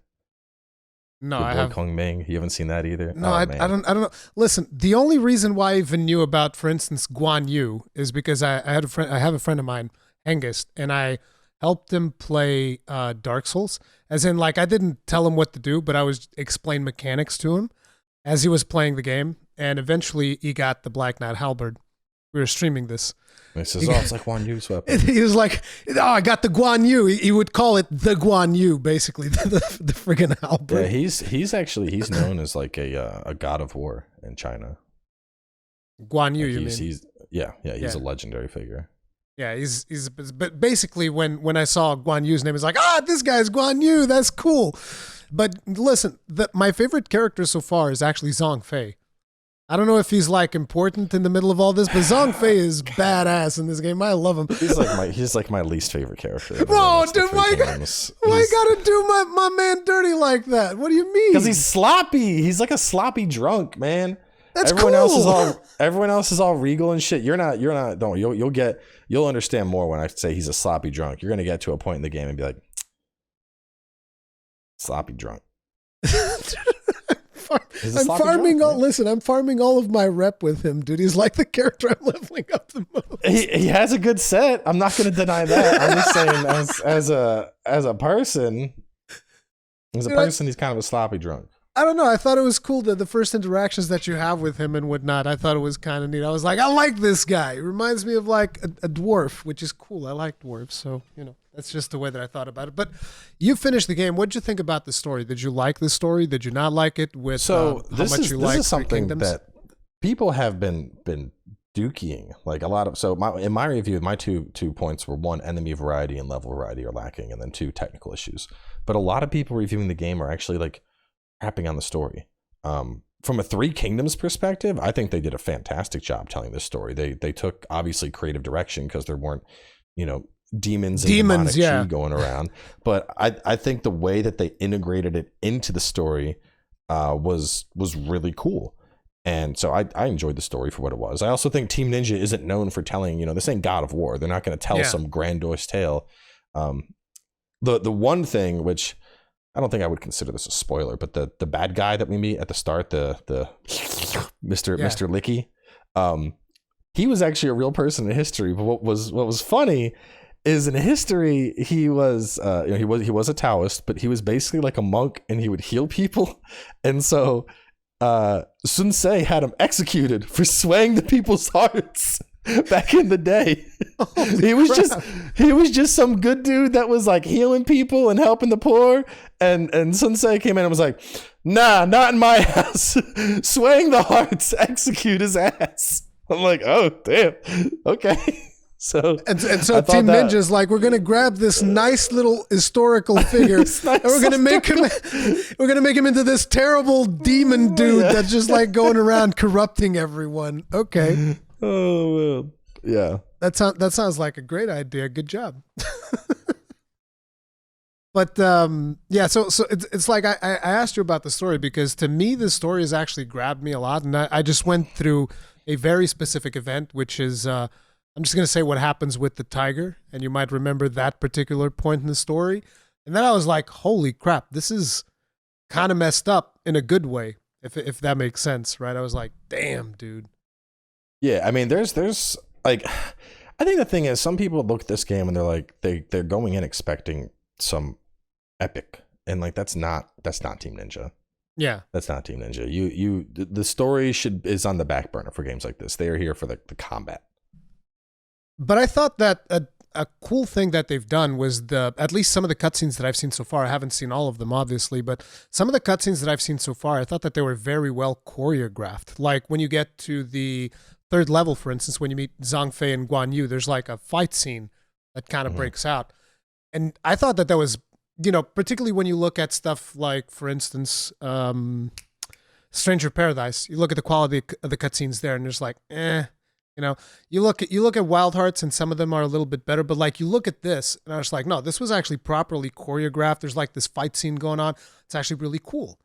No, Your I boy have. Kung Ming. You haven't seen that either. No, Oh, I man. don't know. Listen, the only reason why I even knew about, for instance, Guan Yu is because I have a friend of mine, Hengist, and I helped him play Dark Souls. As in, like, I didn't tell him what to do, but I was explain mechanics to him as he was playing the game, and eventually he got the Black Knight Halberd. We were streaming this. And he says, "Oh, it's like Guan Yu's weapon." He was like, "Oh, I got the Guan Yu." He would call it the Guan Yu, basically, the friggin' Halberd. Yeah, he's known as like a god of war in China. Guan Yu, Like you mean? he's Yeah. a legendary figure. Yeah, he's but basically when I saw Guan Yu's name, it's like, this guy's Guan Yu. That's cool. But listen, my favorite character so far is actually Zhang Fei. I don't know if he's like important in the middle of all this, but Zhang Fei is badass in this game. I love him. He's like my least favorite character. Whoa, dude, why you gotta do my man dirty like that? What do you mean? Because he's sloppy. He's like a sloppy drunk, man. That's everyone cool. Everyone else is all regal and shit. You're not. Don't. You'll understand more when I say he's a sloppy drunk. You're gonna get to a point in the game and be like, sloppy drunk. I'm farming I'm farming all of my rep with him, dude. He's like the character I'm leveling up the most. He has a good set. I'm not gonna deny that. I'm just saying as a person, he's kind of a sloppy drunk. I don't know. I thought it was cool that the first interactions that you have with him and whatnot, I thought it was kind of neat. I was like, I like this guy. It reminds me of like a dwarf, which is cool. I like dwarves. So, that's just the way that I thought about it. But you finished the game. What did you think about the story? Did you like the story? Did you not like it? With this is something that people have been dukeying. Like a lot of, in my review, my two points were: one, enemy variety and level variety are lacking, and then two, technical issues. But a lot of people reviewing the game are actually like crapping on the story. From a Three Kingdoms perspective, I think they did a fantastic job telling this story. They took obviously creative direction because there weren't, demons and demonic chi going around. But I think the way that they integrated it into the story was really cool. And so I enjoyed the story for what it was. I also think Team Ninja isn't known for telling, this ain't God of War. They're not going to tell some grandiose tale. The one thing which I don't think I would consider this a spoiler, but the bad guy that we meet at the start, the Mr. Licky, he was actually a real person in history. But what was funny is in history he was he was a Taoist, but he was basically like a monk and he would heal people, and so Sun Ce had him executed for swaying the people's hearts. Back in the day, he was just some good dude that was like healing people and helping the poor. And Sun Ce came in and was like, "Nah, not in my house. Swaying the hearts, execute his ass." I'm like, "Oh damn, okay." So so Team Ninja's like, we're gonna grab this nice little historical figure and we're gonna make him into this terrible demon dude that's just like going around corrupting everyone. Okay. Oh man, yeah. That sounds like a great idea. Good job. But so it's like I asked you about the story because to me the story has actually grabbed me a lot, and I just went through a very specific event, which is I'm just gonna say what happens with the tiger, and you might remember that particular point in the story. And then I was like, holy crap, this is kind of messed up in a good way, if that makes sense, right? I was like, damn, dude. Yeah, I mean, there's like, I think the thing is, some people look at this game and they're like, they're going in expecting some epic, and like that's not Team Ninja. Yeah, that's not Team Ninja. The story is on the back burner for games like this. They are here for the combat. But I thought that a cool thing that they've done was at least some of the cutscenes that I've seen so far. I haven't seen all of them, obviously, but some of the cutscenes that I've seen so far, I thought that they were very well choreographed. Like when you get to the third level, for instance, when you meet Zhang Fei and Guan Yu, there's like a fight scene that kind of breaks out. And I thought that was, particularly when you look at stuff like, for instance, Stranger Paradise, you look at the quality of the cutscenes there, and there's like, you look at Wild Hearts, and some of them are a little bit better, but like you look at this, and I was like, no, this was actually properly choreographed. There's like this fight scene going on. It's actually really cool.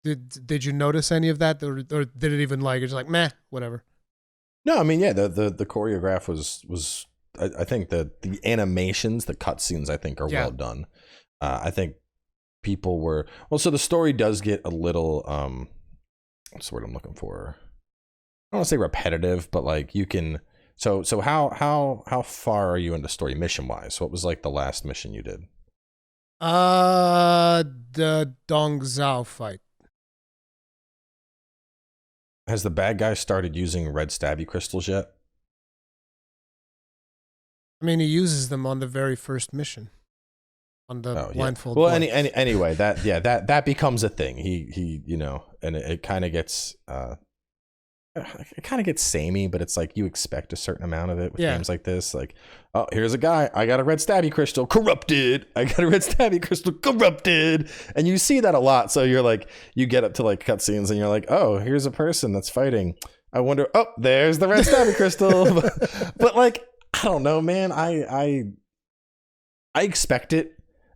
Did you notice any of that, or did it even like it's like meh, whatever? No, I mean, yeah, the choreograph was I think the animations, the cutscenes, I think are well done. I think people were so the story does get a little what's the word I'm looking for? I don't want to say repetitive, but like you can. So how far are you into story mission wise? What was like the last mission you did? The Dong Zhao fight. Has the bad guy started using red stabby crystals yet? I mean, he uses them on the very first mission. On the blindfold. Well, anyway, that becomes a thing. He and it kind of gets samey, but it's like you expect a certain amount of it with games like this. Like, oh, here's a guy. I got a red stabby crystal, corrupted. I got a red stabby crystal, corrupted. And you see that a lot. So you're like, you get up to like cutscenes and you're like, oh, here's a person that's fighting. I wonder. Oh, there's the red stabby crystal. but like, I don't know, man. I expect it.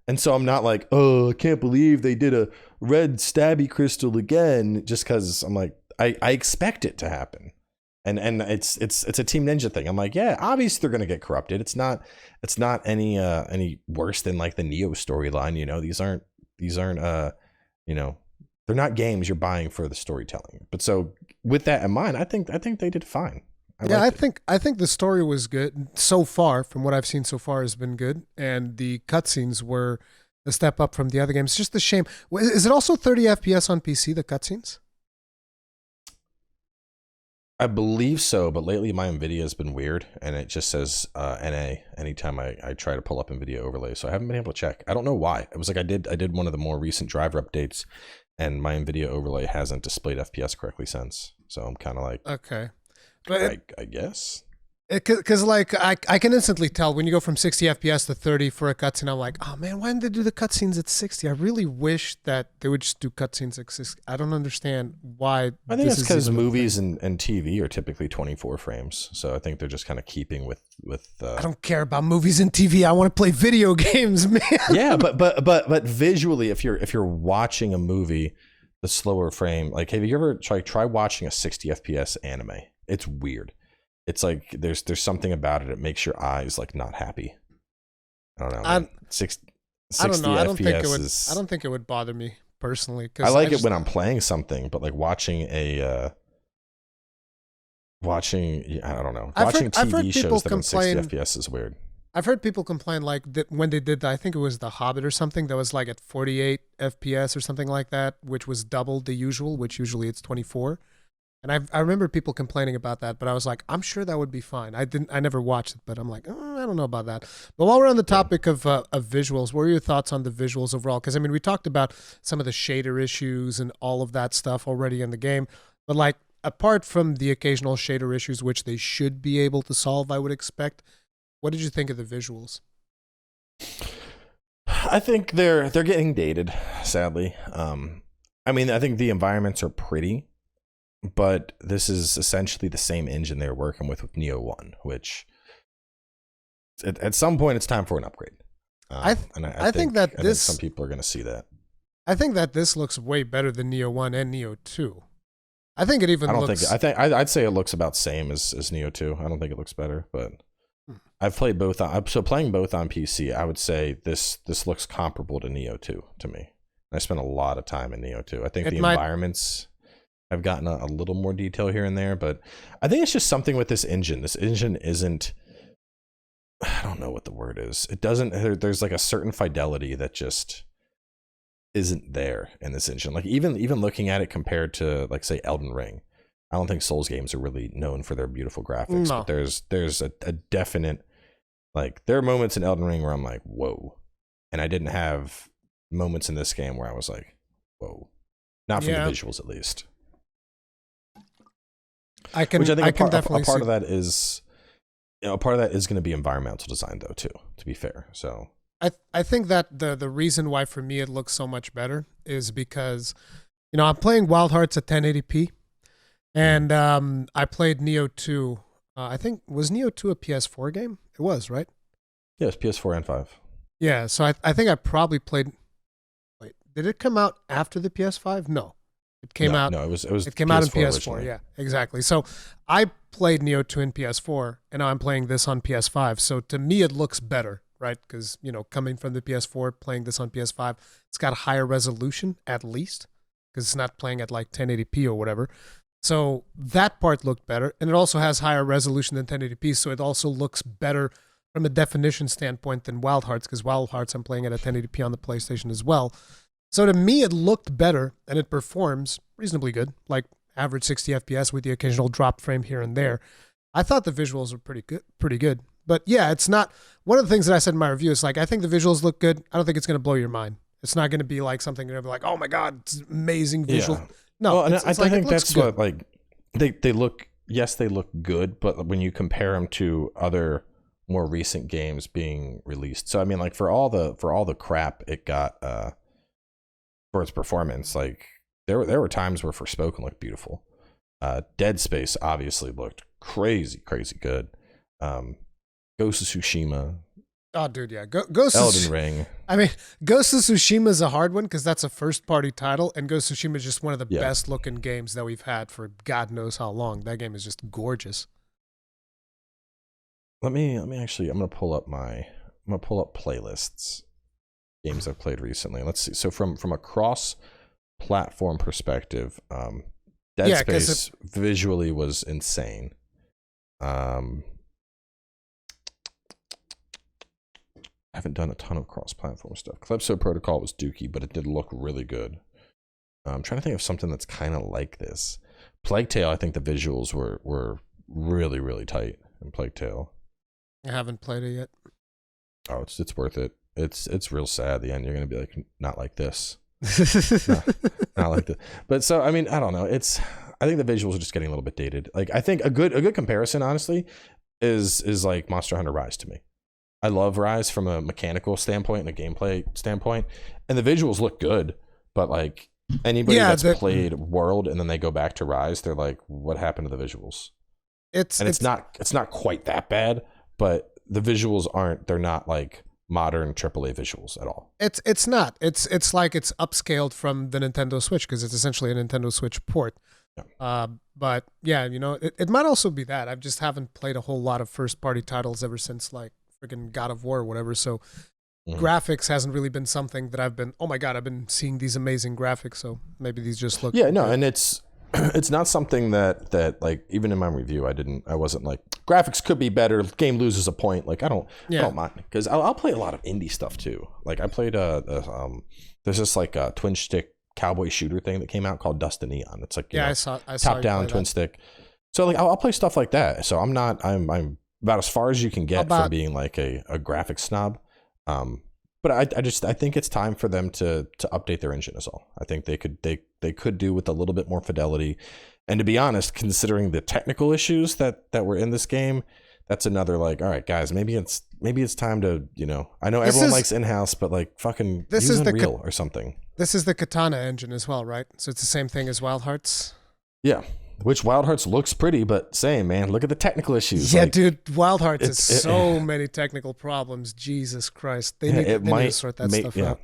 And so I'm not like, oh, I can't believe they did a red stabby crystal again, just because I'm like, I expect it to happen. And it's a Team Ninja thing. I'm like, yeah, obviously they're gonna get corrupted. It's not any worse than like the Nioh storyline. These aren't they're not games you're buying for the storytelling. But so with that in mind, I think they did fine. I think the story was good so far. From what I've seen so far, has been good, and the cutscenes were a step up from the other games. It's just a shame. Is it also 30 FPS on PC? The cutscenes? I believe so, but lately my NVIDIA has been weird, and it just says NA anytime I try to pull up NVIDIA overlay. So I haven't been able to check. I don't know why. It was like I did one of the more recent driver updates, and my NVIDIA overlay hasn't displayed FPS correctly since. So I'm kind of like, okay. But I guess. Because like I can instantly tell when you go from 60 FPS to 30 for a cutscene. I'm like, oh man, why didn't they do the cutscenes at 60? I really wish that they would just do cutscenes at 60. I don't understand why. I think it's because movies and TV are typically 24 frames, so I think they're just kind of keeping with. I don't care about movies and TV. I want to play video games, man. Yeah, but visually, if you're watching a movie, the slower frame. Like, have you ever try watching a 60 FPS anime? It's weird. It's like there's something about it that makes your eyes like not happy. I don't know. 60 I don't know. I don't FPS think it would bother me personally. I like it when I'm playing something, but like watching I don't know. Watching TV shows that on 60 FPS is weird. I've heard people complain like that when they did I think it was The Hobbit or something that was like at 48 FPS or something like that, which was double the usual, which usually it's 24. And I remember people complaining about that, but I was like, I'm sure that would be fine. I never watched it, but I'm like, I don't know about that. But while we're on the topic of visuals, what are your thoughts on the visuals overall? Because I mean, we talked about some of the shader issues and all of that stuff already in the game, but like apart from the occasional shader issues, which they should be able to solve, I would expect. What did you think of the visuals? I think they're getting dated, sadly. I mean, I think the environments are pretty. But this is essentially the same engine they're working with Nioh 1, which at some point it's time for an upgrade. I think some people are going to see that. I think that this looks way better than Nioh 1 and Nioh 2. I think it even I'd say it looks about same as Nioh 2. I don't think it looks better, but I've played both playing both on PC, I would say this looks comparable to Nioh 2 to me. I spent a lot of time in Nioh 2. I think environments I've gotten a little more detail here and there, but I think it's just something with this engine. This engine isn't, I don't know what the word is. It doesn't, there's like a certain fidelity that just isn't there in this engine. Like even looking at it compared to like say Elden Ring, I don't think Souls games are really known for their beautiful graphics, but there's a definite Like there are moments in Elden Ring where I'm like, whoa, and I didn't have moments in this game where I was like, whoa, not from the visuals at least. I can. Which I think I can definitely a part of that is, a part of that is going to be environmental design though too. To be fair, so I think that the reason why for me it looks so much better is because, I'm playing Wild Hearts at 1080p, and I played Nioh 2. I think was Nioh 2 a PS4 game? It was, right? Yes, PS4 and 5. Yeah, so I think I probably played. Wait, did it come out after the PS5? No, it came out. No, it was. It came out in PS4. Originally. Yeah, exactly. So I played Nioh 2 in PS4, and now I'm playing this on PS5. So to me, it looks better, right? Because coming from the PS4, playing this on PS5, it's got a higher resolution at least, because it's not playing at like 1080p or whatever. So that part looked better, and it also has higher resolution than 1080p. So it also looks better from a definition standpoint than Wild Hearts, because Wild Hearts I'm playing at a 1080p on the PlayStation as well. So to me, it looked better, and it performs reasonably good, like average 60 FPS with the occasional drop frame here and there. I thought the visuals were pretty good. But yeah, it's not one of the things that I said in my review is like, I think the visuals look good. I don't think it's going to blow your mind. It's not going to be like something you're going to be like, oh my God, it's amazing visual. Yeah. No, well, it's I like, think that's good. what like they look. Yes, they look good, but when you compare them to other more recent games being released, so I mean, like for all the crap it got for its performance, like there were times where Forspoken looked beautiful. Dead Space obviously looked crazy good. Ghost of Tsushima. Oh, dude, yeah. Ghost Elden Ring. I mean, Ghost of Tsushima is a hard one because that's a first-party title, and Ghost of Tsushima is just one of the best-looking games that we've had for God knows how long. That game is just gorgeous. Let me actually. I'm gonna pull up playlists. Games I've played recently. Let's see. So from a cross-platform perspective, Dead Space visually was insane. I haven't done a ton of cross-platform stuff. Calypso Protocol was dookie, but it did look really good. I'm trying to think of something that's kind of like this. Plague Tale, I think the visuals were really, really tight in Plague Tale. I haven't played it yet. Oh, it's worth it. It's real sad at the end. You're gonna be like, not like this. not like this. But so I mean, I don't know. I think the visuals are just getting a little bit dated. Like I think a good comparison, honestly, is like Monster Hunter Rise to me. I love Rise from a mechanical standpoint and a gameplay standpoint, and the visuals look good. But like anybody that's played World and then they go back to Rise, they're like, "What happened to the visuals?" It's not quite that bad, but the visuals aren't. They're not like modern AAA visuals at all. It's not. It's like it's upscaled from the Nintendo Switch because it's essentially a Nintendo Switch port. Yeah. But yeah, it might also be that I just haven't played a whole lot of first-party titles ever since like freaking God of War or whatever. So graphics hasn't really been something that I've been, oh my God, I've been seeing these amazing graphics. So maybe these just look. Yeah, no, and it's not something that like even in my review, I wasn't like graphics could be better. Game loses a point. Like I don't mind because I'll play a lot of indie stuff too. Like I played there's this like a twin stick cowboy shooter thing that came out called Dust and Neon. It's like I saw top down twin stick. So like I'll play stuff like that. So I'm about as far as you can get from being like a graphics snob. But I think it's time for them to update their engine is all. I think they could do with a little bit more fidelity. And to be honest, considering the technical issues that were in this game, that's another like, all right, guys, maybe it's time to, I know everyone likes in-house, but like fucking use Unreal or something. This is the Katana engine as well, right? So it's the same thing as Wild Hearts? Yeah. Which Wild Hearts looks pretty, but same, man. Look at the technical issues. Yeah, like, dude, Wild Hearts has so many technical problems. Jesus Christ, they need to sort that stuff out.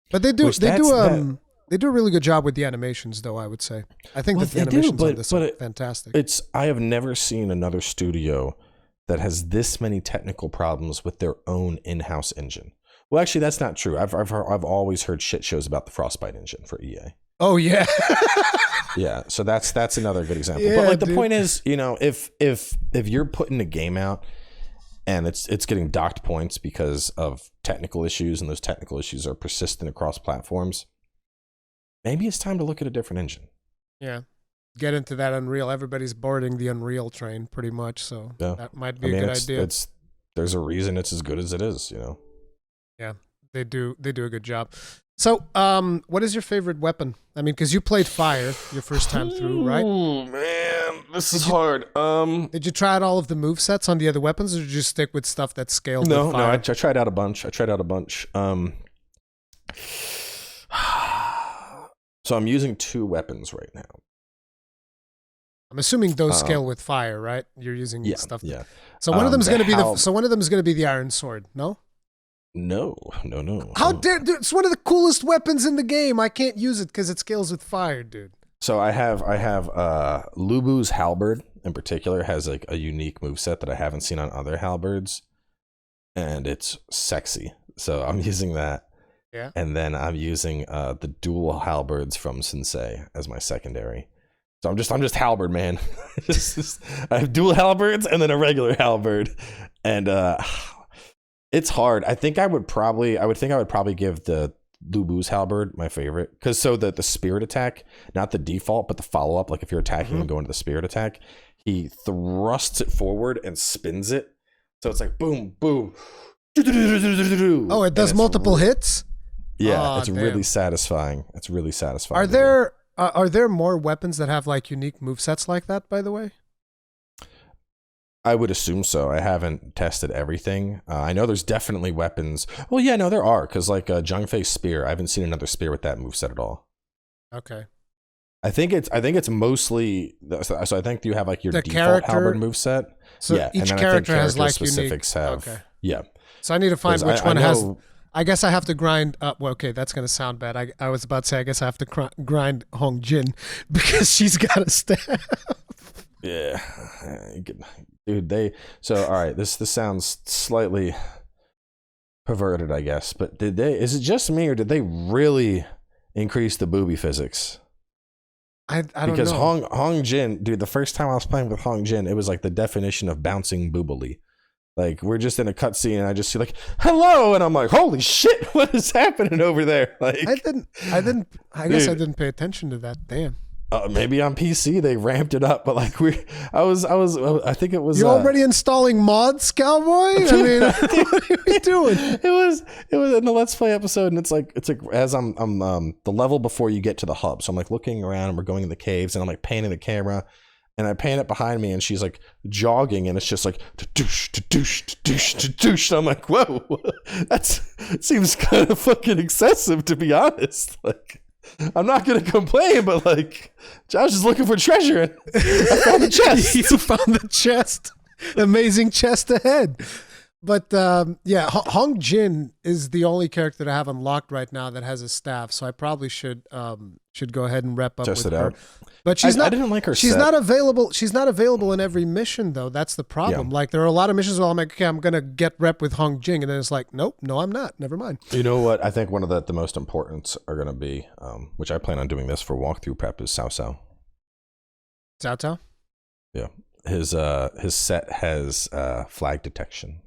But they do a really good job with the animations, though. I would say. I think that the animations on this are fantastic. I have never seen another studio that has this many technical problems with their own in-house engine. Well, actually, that's not true. I've always heard shit shows about the Frostbite engine for EA. Oh yeah. Yeah, so that's another good example. Yeah, but like the point is, if you're putting a game out and it's getting docked points because of technical issues and those technical issues are persistent across platforms, maybe it's time to look at a different engine. Yeah. Get into that Unreal. Everybody's boarding the Unreal train pretty much, so that might be a good idea. there's a reason it's as good as it is, you know. Yeah, they do a good job. So, what is your favorite weapon? I mean, because you played fire your first time through, right? Oh man, this is hard. Did you try out all of the movesets on the other weapons, or did you just stick with stuff that's scaled? No, with fire? I tried out a bunch. So I'm using 2 weapons right now. I'm assuming those scale with fire, right? You're using stuff. Yeah. So one of them is going to be one of them is going to be the iron sword. No. No. How dare, dude? It's one of the coolest weapons in the game. I can't use it because it scales with fire, dude. So I have Lubu's halberd in particular has like a unique moveset that I haven't seen on other halberds, and it's sexy. So I'm using that. Yeah. And then I'm using the dual halberds from Sensei as my secondary. So I'm just halberd, man. I have dual halberds and then a regular halberd, and it's hard. I think I would probably give the Lubu's halberd my favorite, because the spirit attack, not the default, but the follow up. Like if you're attacking and going to the spirit attack, he thrusts it forward and spins it, so it's like boom, boom. Oh, it does multiple hits. Yeah, it's really satisfying. It's really satisfying. Are there more weapons that have like unique movesets like that, by the way? I would assume so. I haven't tested everything. I know there's definitely weapons. Well, yeah, no, there are, because like Jungfei's spear, I haven't seen another spear with that moveset at all. Okay. I think it's mostly so I think you have like your the default halberd moveset. So yeah, each and then character I think has like specifics unique. have. Okay. Yeah. So I need to find which one has. Know, I guess I have to grind up. Well, okay, that's going to sound bad. I was about to say, I guess I have to grind Hong Jin because she's got a staff. Yeah. Dude, all right, this sounds slightly perverted, I guess, but is it just me, or did they really increase the booby physics? I don't because know. Hong Jin, dude, the first time I was playing with Hong Jin, it was like the definition of bouncing boobily. Like, we're just in a cutscene and I just see like, hello, and I'm like, holy shit, what is happening over there? Like, I guess I didn't pay attention to that. Damn. Maybe on PC they ramped it up, but like I think it was. You're already installing mods, Cowboy? I mean, what are you doing? It was in the Let's Play episode, and it's like as I'm the level before you get to the hub, so I'm like looking around and we're going in the caves, and I'm like panning the camera. And I pan it behind me, and she's like jogging, and it's just like douche, douche, douche, douche. I'm like, whoa, it seems kind of fucking excessive, to be honest. Like, I'm not gonna complain, but like, Josh is looking for treasure, and I found the chest. You found the chest. Amazing chest ahead. But yeah, Hong Jin is the only character that I have unlocked right now that has a staff, so I probably should go ahead and rep up Test with it her. out. But she's not. I didn't like her. She's set. not available. She's not available in every mission, though. That's the problem. Yeah. Like, there are a lot of missions where I'm like, okay, I'm gonna get rep with Hong Jin, and then it's like, nope, no, I'm not. Never mind. You know what? I think one of the most important are gonna be, which I plan on doing this for walkthrough prep, is Cao Cao. Cao Cao? Yeah, his set has flag detection.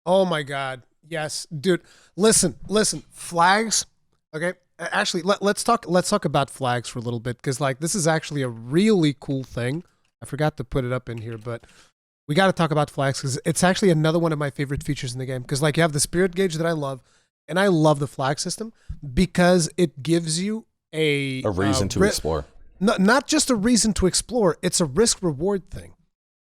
Oh my God. Yes, dude. Listen, flags. Okay. Actually, let's talk about flags for a little bit, because like, this is actually a really cool thing. I forgot to put it up in here, but we got to talk about flags because it's actually another one of my favorite features in the game. Because like, you have the spirit gauge that I love, and I love the flag system because it gives you a reason to explore. Not just a reason to explore. It's a risk reward thing.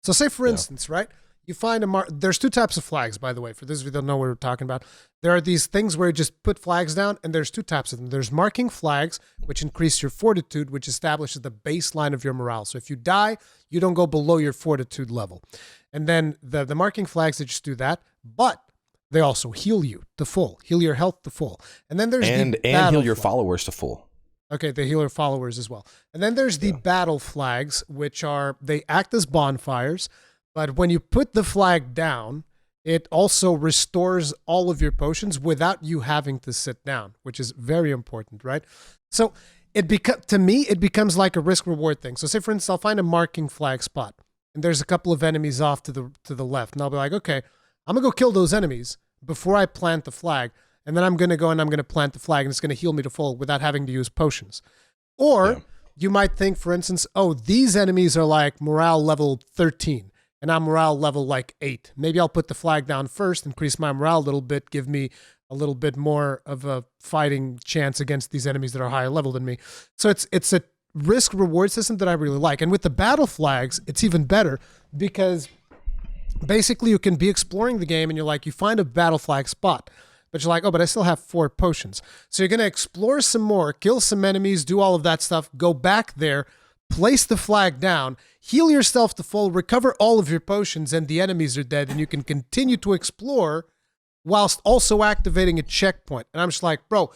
So say for instance, right? You find there's 2 types of flags, by the way, for those of you that don't know what we're talking about. There are these things where you just put flags down, and there's 2 types of them. There's marking flags, which increase your fortitude, which establishes the baseline of your morale. So if you die, you don't go below your fortitude level. And then the marking flags, they just do that, but they also heal you to full, heal your health to full. And then there's and heal your followers to full. Okay, they heal your followers as well. And then there's the battle flags, which they act as bonfires. But when you put the flag down, it also restores all of your potions without you having to sit down, which is very important, right? So to me, it becomes like a risk reward thing. So say for instance, I'll find a marking flag spot, and there's a couple of enemies off to the left, and I'll be like, okay, I'm gonna go kill those enemies before I plant the flag, and then I'm gonna go and I'm gonna plant the flag, and it's gonna heal me to full without having to use potions. Or you might think, for instance, oh, these enemies are like morale level 13. and I'm morale level like 8. Maybe I'll put the flag down first, increase my morale a little bit, give me a little bit more of a fighting chance against these enemies that are higher level than me. So it's a risk reward system that I really like. And with the battle flags, it's even better because basically you can be exploring the game and you're like, you find a battle flag spot, but you're like, oh, but I still have 4 potions. So you're going to explore some more, kill some enemies, do all of that stuff, go back there, place the flag down, heal yourself to full, recover all of your potions, and the enemies are dead, and you can continue to explore whilst also activating a checkpoint. And I'm just like, bro,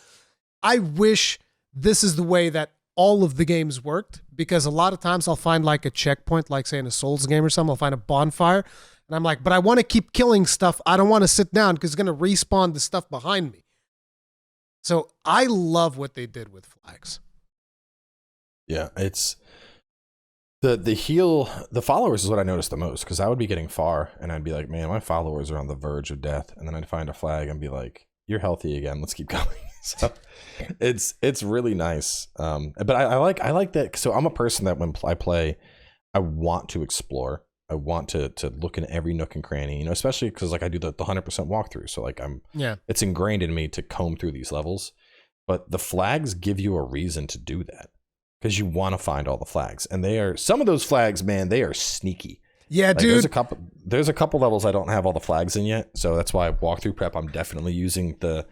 I wish this is the way that all of the games worked, because a lot of times I'll find like a checkpoint, like say in a Souls game or something, I'll find a bonfire, and I'm like, but I want to keep killing stuff. I don't want to sit down because it's going to respawn the stuff behind me. So I love what they did with flags. Yeah, it's the followers is what I noticed the most, because I would be getting far and I'd be like, man, my followers are on the verge of death, and then I'd find a flag and be like, you're healthy again, let's keep going. So it's really nice. But I like that. So I'm a person that when I play, I want to explore. I want to look in every nook and cranny, you know, especially because like I do the 100% walkthrough. So like it's ingrained in me to comb through these levels. But the flags give you a reason to do that, because you want to find all the flags, and some of those flags, man, they are sneaky. Yeah, like, dude. There's a couple levels I don't have all the flags in yet, so that's why walkthrough prep. I'm definitely using the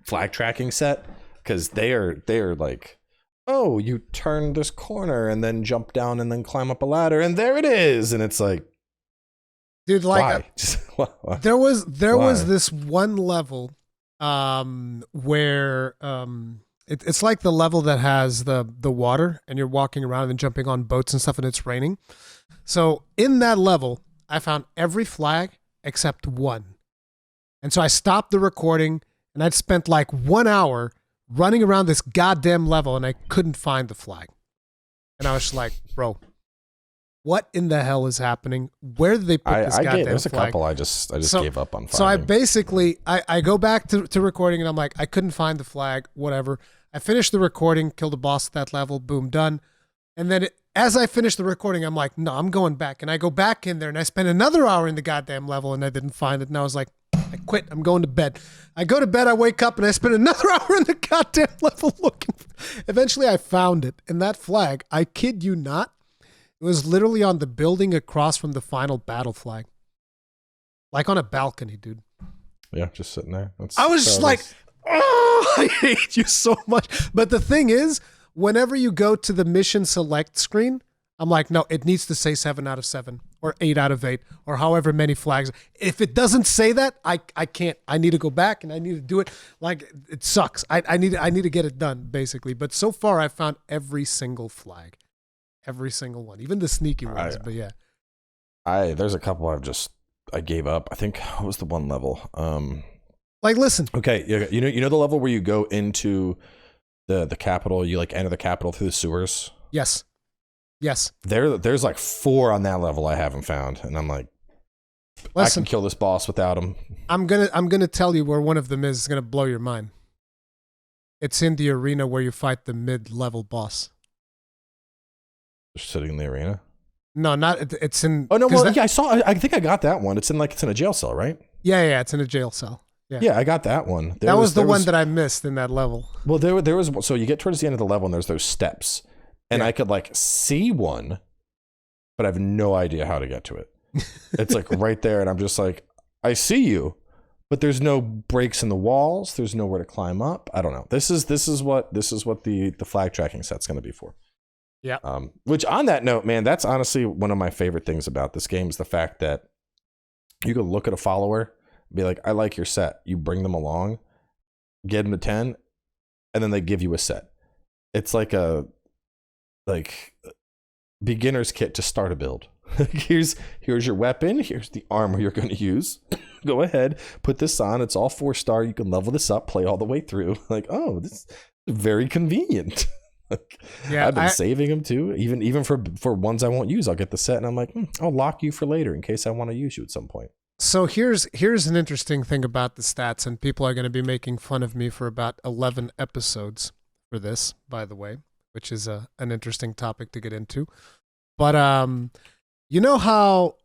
flag tracking set, because they are like, oh, you turn this corner and then jump down and then climb up a ladder and there it is, and it's like, dude, like why? there was this one level where it's like the level that has the water and you're walking around and jumping on boats and stuff and it's raining. So in that level, I found every flag except one. And so I stopped the recording and I'd spent like 1 hour running around this goddamn level and I couldn't find the flag. And I was just like, bro, what in the hell is happening? Where did they put this goddamn flag? There's a couple I just gave up on finding. So I basically, I go back to recording and I'm like, I couldn't find the flag, whatever. I finished the recording, killed a boss at that level, boom, done. And then as I finished the recording, I'm like, no, I'm going back. And I go back in there and I spend another hour in the goddamn level and I didn't find it. And I was like, I quit. I'm going to bed. I go to bed, I wake up, and I spend another hour in the goddamn level looking. Eventually, I found it. And that flag, I kid you not, it was literally on the building across from the final battle flag. Like on a balcony, dude. Yeah, just sitting there. I was just like, oh, I hate you so much. But the thing is, whenever you go to the mission select screen, I'm like, no, it needs to say 7 out of 7 or 8 out of 8 or however many flags. If it doesn't say that, I can't. I need to go back and I need to do it. Like, it sucks. I need to get it done, basically. But so far, I found every single flag. Every single one. Even the sneaky ones, but yeah. There's a couple I gave up. I think, what was the one level? Like, listen. Okay, you know the level where you go into the capital, you like enter the capital through the sewers? Yes. There's like 4 on that level I haven't found, and I'm like, listen, I can kill this boss without him. I'm gonna tell you where one of them is. It's gonna blow your mind. It's in the arena where you fight the mid-level boss. Just sitting in the arena? No, not. It's in. Oh no! Well, yeah, I saw. I think I got that one. It's in a jail cell, right? Yeah. It's in a jail cell. Yeah, I got that one. That was the one that I missed in that level. Well, there was. So you get towards the end of the level, and there's those steps. And I could like see one, but I have no idea how to get to it. It's like right there, and I'm just like, I see you, but there's no breaks in the walls. There's nowhere to climb up. I don't know. This is what the flag tracking set's going to be for. Yeah. Which on that note, man, that's honestly one of my favorite things about this game is the fact that you can look at a follower, be like, I like your set. You bring them along, get them to 10, and then they give you a set. It's like a beginner's kit to start a build. here's your weapon. Here's the armor you're going to use. Go ahead, put this on. It's all 4-star. You can level this up, play all the way through. Like, oh, this is very convenient. I've been saving them too. Even for ones I won't use, I'll get the set, and I'm like, I'll lock you for later in case I want to use you at some point. So here's an interesting thing about the stats, and people are going to be making fun of me for about 11 episodes for this, by the way, which is an interesting topic to get into. But you know how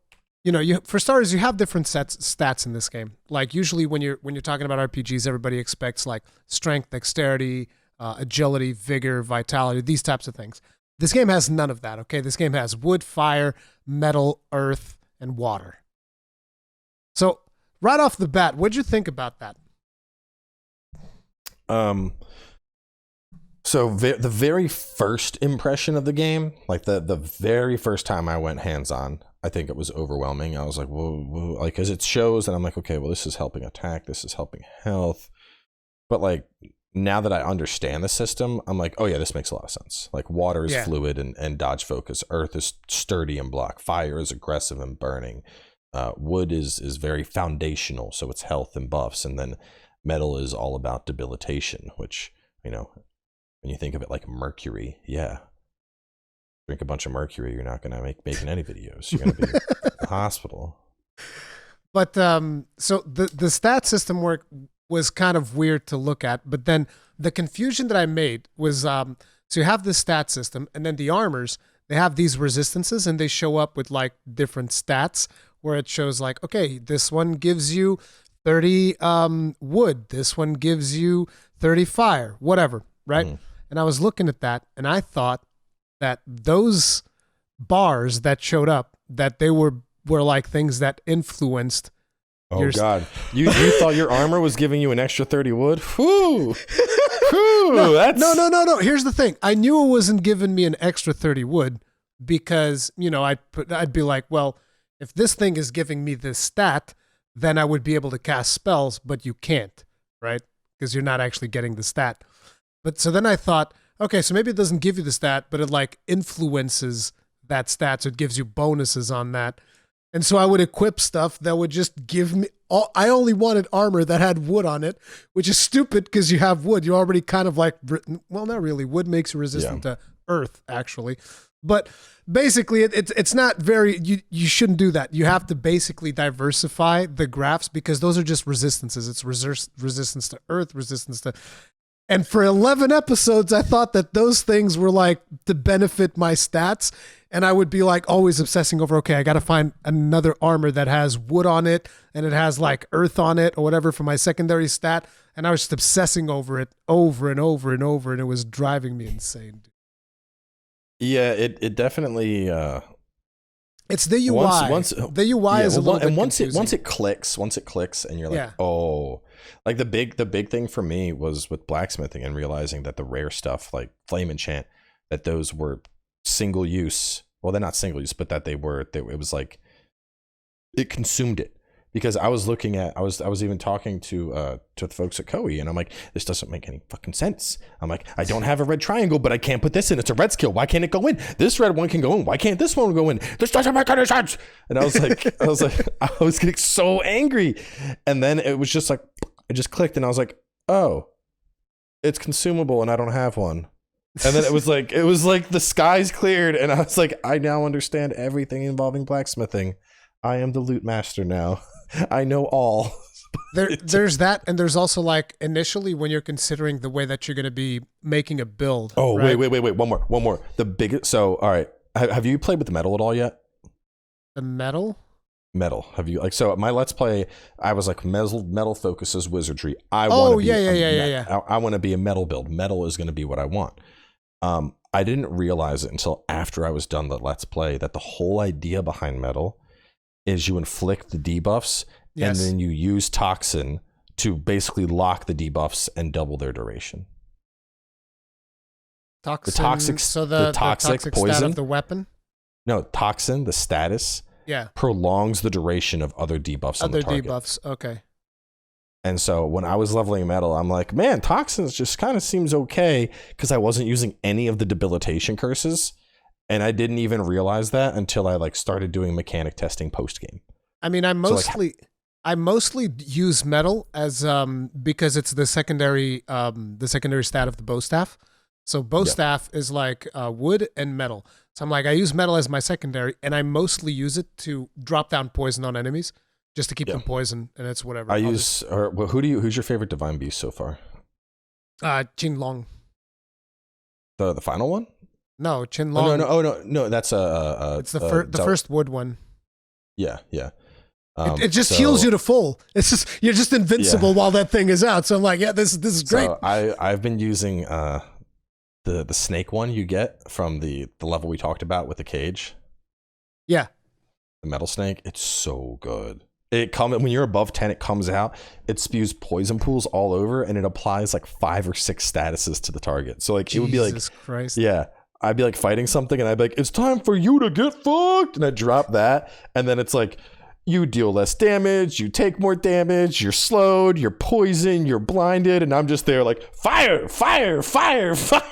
for starters, you have different stats in this game. Like usually when you're talking about RPGs, everybody expects like strength, dexterity, agility, vigor, vitality, these types of things. This game has none of that. Okay, this game has wood, fire, metal, earth, and water. So right off the bat, what'd you think about that? So the very first impression of the game, like the very first time I went hands-on, I think it was overwhelming. I was like, whoa, like, because it shows, and I'm like, okay, well, this is helping attack, this is helping health. But like, now that I understand the system, I'm like, oh yeah, this makes a lot of sense. Like, water is fluid and dodge focus. Earth is sturdy and block. Fire is aggressive and burning. Wood is very foundational, so it's health and buffs. And then metal is all about debilitation, which, when you think of it like mercury, drink a bunch of mercury, you're not going to making any videos. You're going to be in the hospital. But so the stat system was kind of weird to look at. But then the confusion that I made was, so you have the stat system, and then the armors, they have these resistances, and they show up with like different stats where it shows like, okay, this one gives you 30 wood, this one gives you 30 fire, whatever, right? Mm. And I was looking at that, and I thought that those bars that showed up, that they were like things that influenced. Oh God! You thought your armor was giving you an extra 30 wood? Whew! No. Here's the thing: I knew it wasn't giving me an extra 30 wood because I'd be like, well, if this thing is giving me this stat, then I would be able to cast spells, but you can't, right? Because you're not actually getting the stat. But so then I thought, okay, so maybe it doesn't give you the stat, but it like influences that stat, so it gives you bonuses on that. And so I would equip stuff that would just give me I only wanted armor that had wood on it, which is stupid because you have wood. You already kind of like, well, not really. Wood makes you resistant to earth, actually. But basically, it's not very, you shouldn't do that. You have to basically diversify the graphs because those are just resistances. It's resistance to earth, resistance to... And for 11 episodes, I thought that those things were like to benefit my stats. And I would be like always obsessing over, okay, I got to find another armor that has wood on it and it has like earth on it or whatever for my secondary stat. And I was just obsessing over it over and over and over. And it was driving me insane. Yeah, it definitely... It's the UI. The UI is a little bit confusing. Once it clicks and you're like, oh... Like the big thing for me was with blacksmithing and realizing that the rare stuff like flame enchant, that those were single use. Well, they're not single use, but that it was like it consumed it. Because I was looking at, I was even talking to the folks at Koei, and I'm like, this doesn't make any fucking sense. I'm like, I don't have a red triangle, but I can't put this in. It's a red skill. Why can't it go in? This red one can go in. Why can't this one go in? This doesn't make any sense. And I was getting so angry. And then it was just like, it just clicked, and I was like, oh, it's consumable, and I don't have one. And then it was like the skies cleared, and I was like, I now understand everything involving blacksmithing. I am the loot master now. I know all. There's that, and there's also like initially when you're considering the way that you're going to be making a build. Oh, right? wait, one more. The biggest. So, all right, have you played with the metal at all yet? The metal. Have you so my Let's Play? I was like metal focuses wizardry. Yeah. I want to be a metal build. Metal is going to be what I want. I didn't realize it until after I was done the Let's Play that the whole idea behind metal is you inflict the debuffs and then you use toxin to basically lock the debuffs and double their duration. Toxin. The toxic poison stat of the weapon. No, toxin. The status. Yeah. Prolongs the duration of other debuffs on the target. Other debuffs, okay. And so when I was leveling metal, I'm like, man, toxins just kind of seems okay because I wasn't using any of the debilitation curses. And I didn't even realize that until I like started doing mechanic testing post game. I mean, I mostly use metal as because it's the secondary stat of the bow staff. So bow staff is like wood and metal. So I'm like, I use metal as my secondary, and I mostly use it to drop down poison on enemies, just to keep them poisoned, and it's whatever. Who's your favorite divine beast so far? Qinlong. The final one? No, Qinlong. No. That's it's the first wood one. Yeah, yeah. It just heals you to full. It's just you're just invincible while that thing is out. So I'm like, yeah, this is great. So I've been using the snake one you get from the level we talked about with the cage. Yeah. The metal snake. It's so good. When you're above 10, it comes out. It spews poison pools all over, and it applies like 5 or 6 statuses to the target. So like Jesus it would be like, Christ. Yeah, I'd be like fighting something, and I'd be like, it's time for you to get fucked, and I drop that, and then it's like, you deal less damage, you take more damage, you're slowed, you're poisoned, you're blinded, and I'm just there like, fire, fire, fire, fire.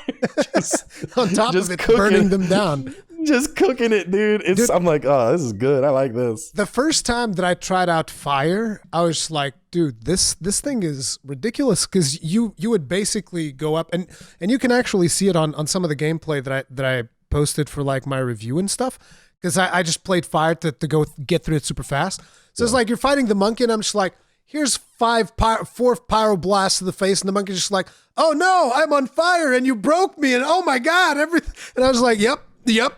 Just, on top of it, burning them down. Just cooking it, dude. I'm like, oh, this is good. I like this. The first time that I tried out fire, I was like, dude, this thing is ridiculous, because you would basically go up, and you can actually see it on some of the gameplay that I posted for like my review and stuff. Because I just played fire to go get through it super fast. So it's like you're fighting the monkey, and I'm just like, here's 4 pyroblasts to the face, and the monkey's just like, oh no, I'm on fire, and you broke me, and oh my god, everything. And I was like, yep,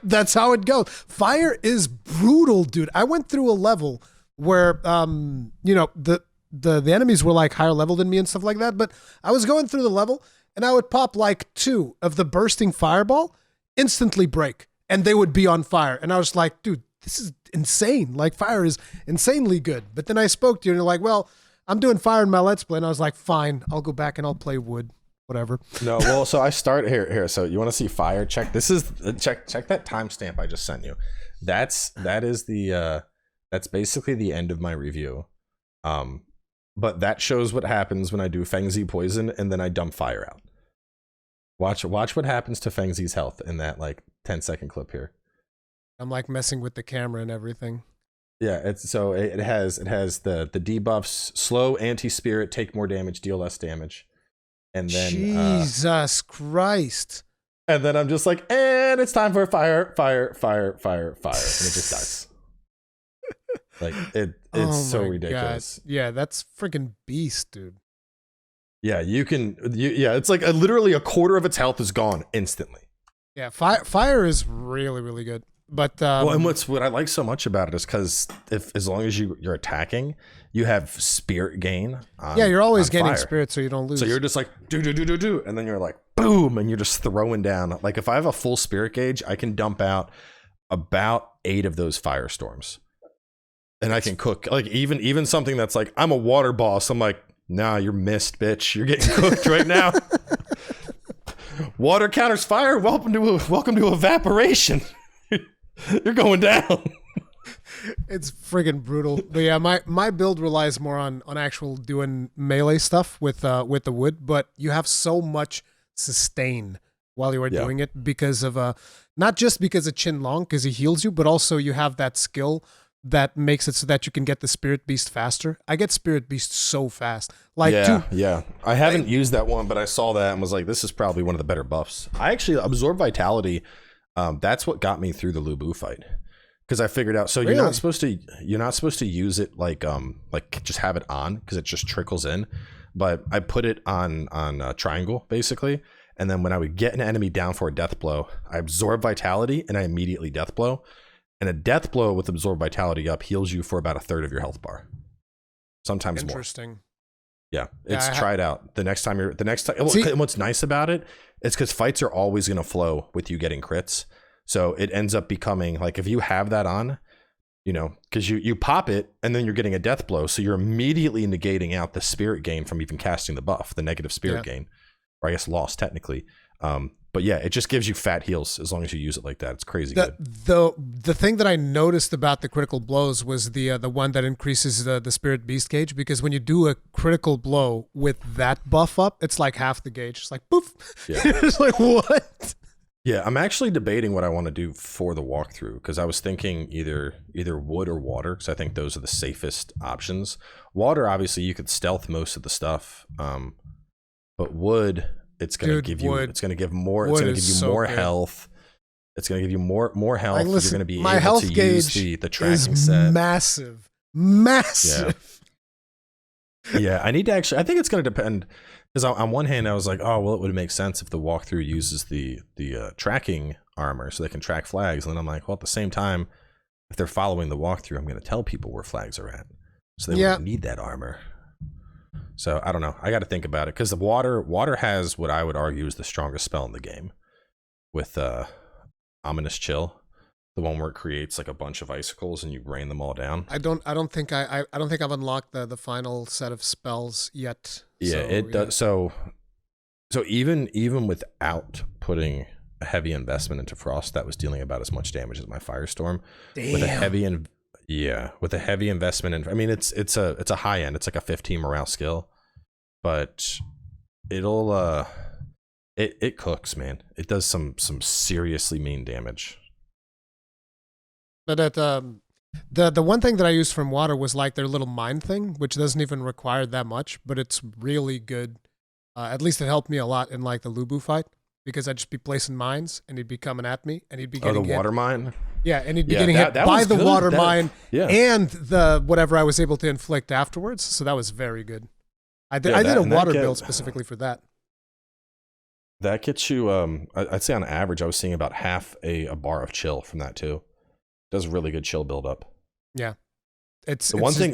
that's how it goes. Fire is brutal, dude. I went through a level where, the enemies were like higher level than me and stuff like that, but I was going through the level, and I would pop like 2 of the bursting fireball, instantly break. And they would be on fire. And I was like, dude, this is insane. Like, fire is insanely good. But then I spoke to you, and you're like, well, I'm doing fire in my Let's Play. And I was like, fine, I'll go back and I'll play wood. Whatever. No, well, so I start here. So you want to see fire? Check that timestamp I just sent you. That's basically the end of my review. But that shows what happens when I do Feng Zi poison and then I dump fire out. Watch what happens to Feng Zi's health in that like 10-second clip here. I'm like messing with the camera and everything. Yeah, it has the debuffs: slow, anti-spirit, take more damage, deal less damage, and then Jesus Christ. And then I'm just like, and it's time for fire, and it just dies. Like it's so ridiculous. God. Yeah, that's freaking beast, dude. Yeah, it's like literally a quarter of its health is gone instantly. Yeah, fire is really, really good. But and what I like so much about it is because as long as you're attacking, you have spirit gain. You're always gaining spirit, so you don't lose. So you're just like do, and then you're like boom, and you're just throwing down. Like if I have a full spirit gauge, I can dump out about 8 of those firestorms, and I can cook like even something that's like I'm a water boss. I'm like, nah, you're missed, bitch. You're getting cooked right now. Water counters fire. Welcome to evaporation. You're going down. It's friggin' brutal. But yeah, my build relies more on actual doing melee stuff with the wood, but you have so much sustain while you are doing it because of not just because of Chin Long, because he heals you, but also you have that skill that makes it so that you can get the Spirit Beast faster. I get Spirit Beast so fast. Like I haven't used that one, but I saw that and was like, this is probably one of the better buffs. I actually absorb vitality. That's what got me through the Lu Bu fight, because I figured out. So you're not supposed to use it like just have it on because it just trickles in. But I put it on triangle basically, and then when I would get an enemy down for a death blow, I absorb vitality and I immediately death blow. And a death blow with absorb vitality up heals you for about 1/3 of your health bar, sometimes more. Interesting. Yeah, try it out. The next time. What's nice about it is because fights are always going to flow with you getting crits. So it ends up becoming like if you have that on, because you pop it and then you're getting a death blow, so you're immediately negating out the spirit gain from even casting the buff, the negative spirit gain, or I guess loss technically. But yeah, it just gives you fat heals as long as you use it like that. It's crazy good. The thing that I noticed about the critical blows was the one that increases the Spirit Beast gauge, because when you do a critical blow with that buff up, it's like half the gauge. It's like poof. Yeah. It's like what? Yeah, I'm actually debating what I want to do for the walkthrough, because I was thinking either wood or water, because I think those are the safest options. Water, obviously, you could stealth most of the stuff, but wood. It's gonna give you. It's gonna give more. It's gonna give you more health. It's gonna give you more health. Like, listen, you're gonna be able to use the tracking set. Massive. Yeah, I need to actually. I think it's gonna depend, because on one hand I was like, oh well, it would make sense if the walkthrough uses the tracking armor so they can track flags, and then I'm like, well, at the same time, if they're following the walkthrough, I'm going to tell people where flags are at, so they won't need that armor. So I don't know. I got to think about it, because the water has what I would argue is the strongest spell in the game, with Ominous Chill. The one where it creates like a bunch of icicles and you rain them all down. I don't think I've unlocked the final set of spells yet. Yeah, it does. So even without putting a heavy investment into Frost, that was dealing about as much damage as my Firestorm. Damn. With a heavy investment in, I mean, it's a high end. It's like a 15 morale skill, but it'll it cooks, man. It does some seriously mean damage. But the one thing that I used from water was like their little mine thing, which doesn't even require that much, but it's really good. At least it helped me a lot in like the Lubu fight, because I'd just be placing mines and he'd be coming at me and he'd be getting the water mine. Yeah, and he'd be getting hit by the water mine and the whatever I was able to inflict afterwards. So that was very good. I did a water build specifically for that. That gets you. I'd say on average, I was seeing about half a bar of chill from that too. Does really good chill build up. Yeah, the one thing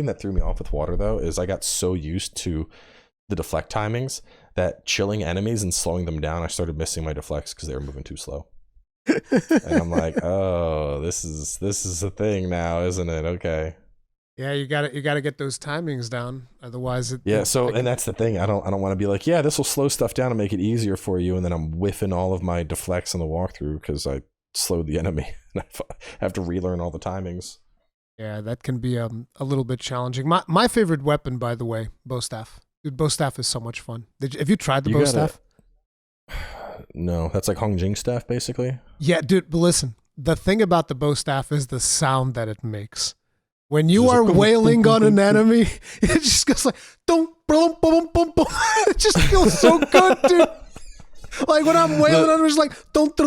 that threw me off with water though is I got so used to the deflect timings that chilling enemies and slowing them down, I started missing my deflects because they were moving too slow. And I'm like, oh, this is a thing now, isn't it? Okay. Yeah, you gotta get those timings down, otherwise. And that's the thing. I don't want to be like, yeah, this will slow stuff down and make it easier for you, and then I'm whiffing all of my deflects on the walkthrough because I slowed the enemy and I have to relearn all the timings. Yeah, that can be a little bit challenging. My favorite weapon, by the way, bow staff. Dude, bow staff is so much fun. Have you tried the bow staff? No, that's like Hong Jing staff, basically. Yeah, dude, but listen, the thing about the bow staff is the sound that it makes. When you are wailing on an enemy, it just goes like, boom, boom, boom, boom, boom. It just feels so good, dude. Like when I'm wailing, I'm just like, don't,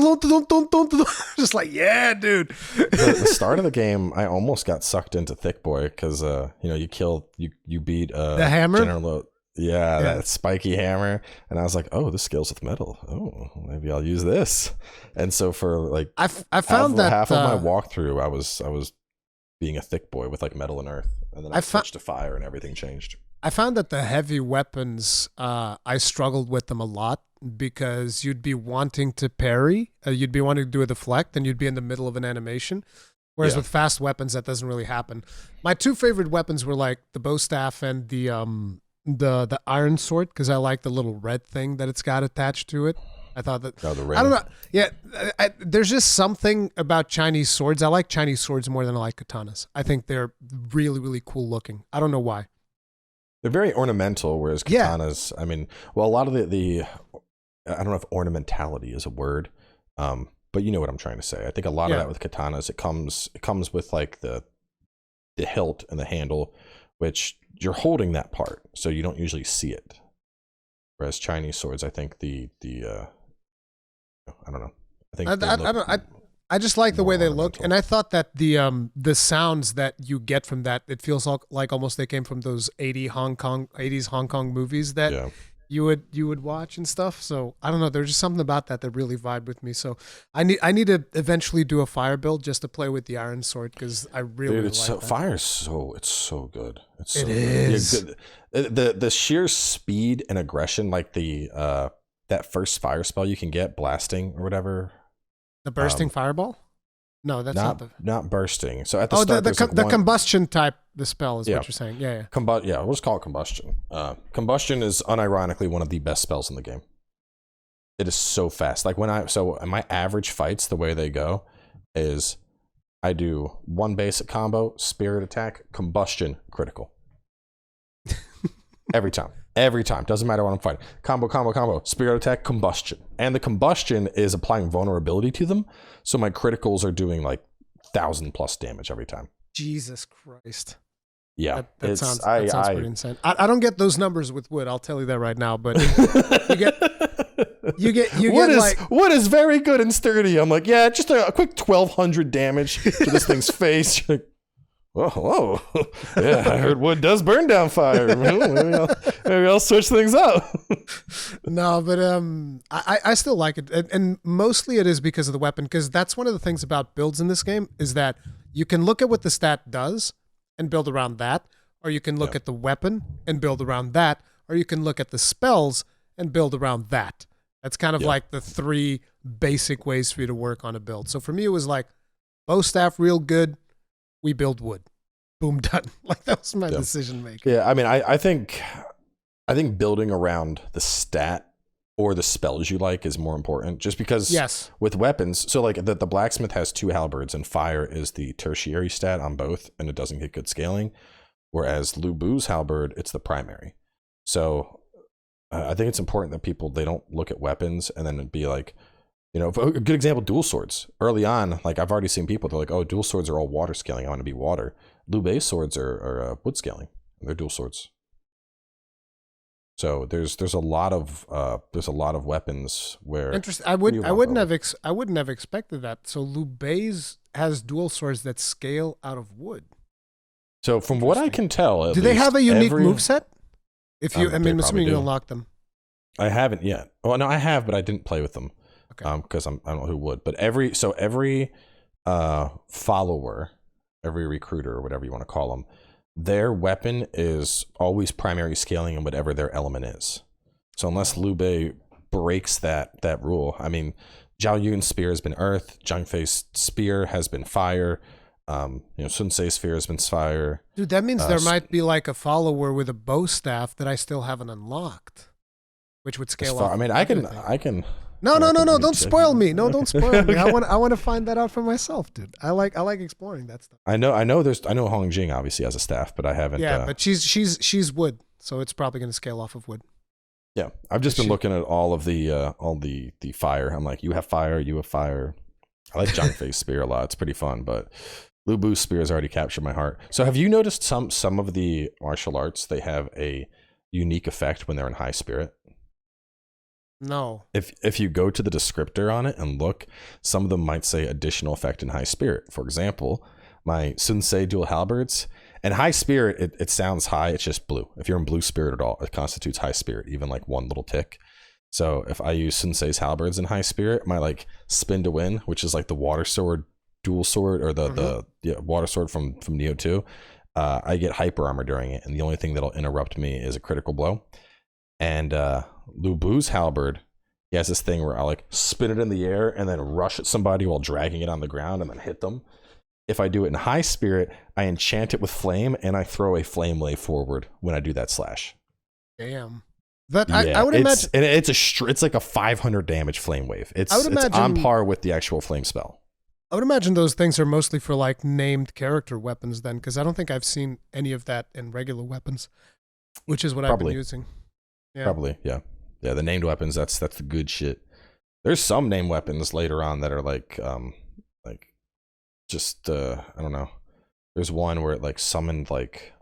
just like, yeah, dude. The start of the game, I almost got sucked into Thick Boy because you beat the hammer. That spiky hammer, and I was like, oh, this scales with metal. Oh, maybe I'll use this. And so for like, I found that half of my walkthrough, I was being a Thick Boy with like metal and earth, and then I switched to fire, and everything changed. I found that the heavy weapons, I struggled with them a lot because you'd be wanting to parry, you'd be wanting to do a deflect, and you'd be in the middle of an animation. Whereas with fast weapons, that doesn't really happen. My two favorite weapons were like the bow staff and the iron sword, because I like the little red thing that it's got attached to it. I thought that I don't know. Yeah, there's just something about Chinese swords. I like Chinese swords more than I like katanas. I think they're really, really cool looking. I don't know why. They're very ornamental, whereas katanas, I mean, well, a lot of the I don't know if ornamentality is a word, but you know what I'm trying to say. I think a lot of that with katanas, it comes with like the hilt and the handle, which you're holding that part, so you don't usually see it. Whereas Chinese swords, I think I don't know. I just like the way they look, and I thought that the sounds that you get from that, it feels like almost they came from those 80s Hong Kong movies that you would watch and stuff. So I don't know, there's just something about that really vibed with me. So I need to eventually do a fire build just to play with the iron sword, because I really like that. Fire's it's so good. It is. The sheer speed and aggression, like the that first fire spell you can get, blasting or whatever. The bursting fireball? No, that's not bursting. So at the start, the combustion type, the spell is what you're saying. Yeah. We'll just call it combustion. Combustion is unironically one of the best spells in the game. It is so fast. Like in my average fights, the way they go is I do one basic combo, spirit attack, combustion, critical. Every time. Doesn't matter what I'm fighting. Combo, spirit attack, combustion. And the combustion is applying vulnerability to them. So my criticals are doing like 1,000+ damage every time. Jesus Christ. Yeah. That sounds pretty insane. I don't get those numbers with wood, I'll tell you that right now, but you get wood is very good and sturdy. I'm like, yeah, just a quick 1,200 damage to this thing's face. whoa. Yeah, I heard wood does burn down fire. Maybe I'll switch things up. No, but I still like it, and mostly it is because of the weapon. Because that's one of the things about builds in this game is that you can look at what the stat does and build around that, or you can look at the weapon and build around that, or you can look at the spells and build around that. That's kind of like the three basic ways for you to work on a build. So for me, it was like bow staff, real good. We build wood. Boom, done. Like that was my decision making. Yeah, I mean, I think building around the stat or the spells you like is more important. Just because with weapons, so like the blacksmith has 2 halberds and fire is the tertiary stat on both, and it doesn't get good scaling. Whereas Lu Bu's halberd, it's the primary. So I think it's important that they don't look at weapons and then be like, you know, a good example, dual swords. Early on, like I've already seen people, they're like, oh, dual swords are all water scaling. I want to be water. Lu Bu's swords are wood scaling. They're dual swords. So there's a lot of weapons where interesting. I wouldn't have expected that. So Lu Bu's has dual swords that scale out of wood. So from what I can tell, do they have a unique moveset? If you, I'm assuming you unlock them. I haven't yet. Well, no, I have, but I didn't play with them. Okay. Because I don't know who would. But every follower, every recruiter or whatever you want to call them, their weapon is always primary scaling in whatever their element is. So unless Lu Bu breaks that rule, I mean, Zhao Yun's spear has been earth, Zhang Fei's spear has been fire, Sun Tse's spear has been fire. Dude, that means there might be like a follower with a bow staff that I still haven't unlocked, which would scale up. I mean, I can. No! Don't spoil me. No, don't spoil me. I want to find that out for myself, dude. I like exploring that stuff. I know Hong Jing obviously has a staff, but I haven't. Yeah, but she's wood, so it's probably going to scale off of wood. Yeah, I've just been looking at all the fire. I'm like, you have fire, you have fire. I like Zhang Fei's spear a lot. It's pretty fun, but Lu Bu's spear has already captured my heart. So have you noticed some of the martial arts, they have a unique effect when they're in high spirit? No. If you go to the descriptor on it and look, some of them might say additional effect in high spirit. For example, my Sun Tse dual halberds. And high spirit, it sounds high, it's just blue. If you're in blue spirit at all, it constitutes high spirit, even like one little tick. So if I use Sun Tse's halberds in high spirit, my like spin to win, which is like the water sword dual sword, or the water sword from Nioh 2, I get hyper armor during it, and the only thing that'll interrupt me is a critical blow. And Lu Bu's halberd, he has this thing where I like spin it in the air and then rush at somebody while dragging it on the ground and then hit them. If I do it in high spirit, I enchant it with flame and I throw a flame wave forward when I do that slash. Damn. But I would imagine it's like a 500 damage flame wave. It's on par with the actual flame spell. I would imagine those things are mostly for like named character weapons then, because I don't think I've seen any of that in regular weapons, which is what I've been using. Yeah. Probably, yeah. Yeah, the named weapons, that's the good shit. There's some named weapons later on that are like just I don't know. There's one where it like summoned like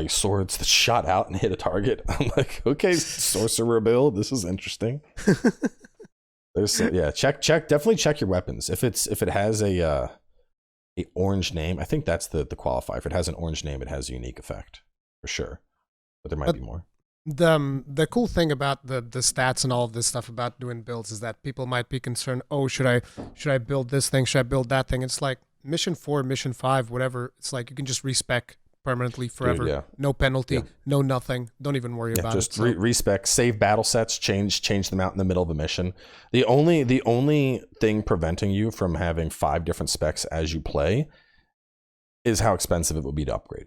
swords that shot out and hit a target. I'm like, okay, sorcerer build, this is interesting. There's definitely check your weapons. If it has a orange name, I think that's the qualifier. If it has an orange name, it has a unique effect for sure. But there might be more. The cool thing about the stats and all of this stuff about doing builds is that people might be concerned, oh, should I build this thing, should I build that thing? It's like mission 4, mission 5, whatever, it's like you can just respec permanently forever. Dude, yeah. No penalty, no nothing, don't even worry about just it. Just respec, save battle sets, change them out in the middle of a mission. The only thing preventing you from having 5 different specs as you play is how expensive it would be to upgrade.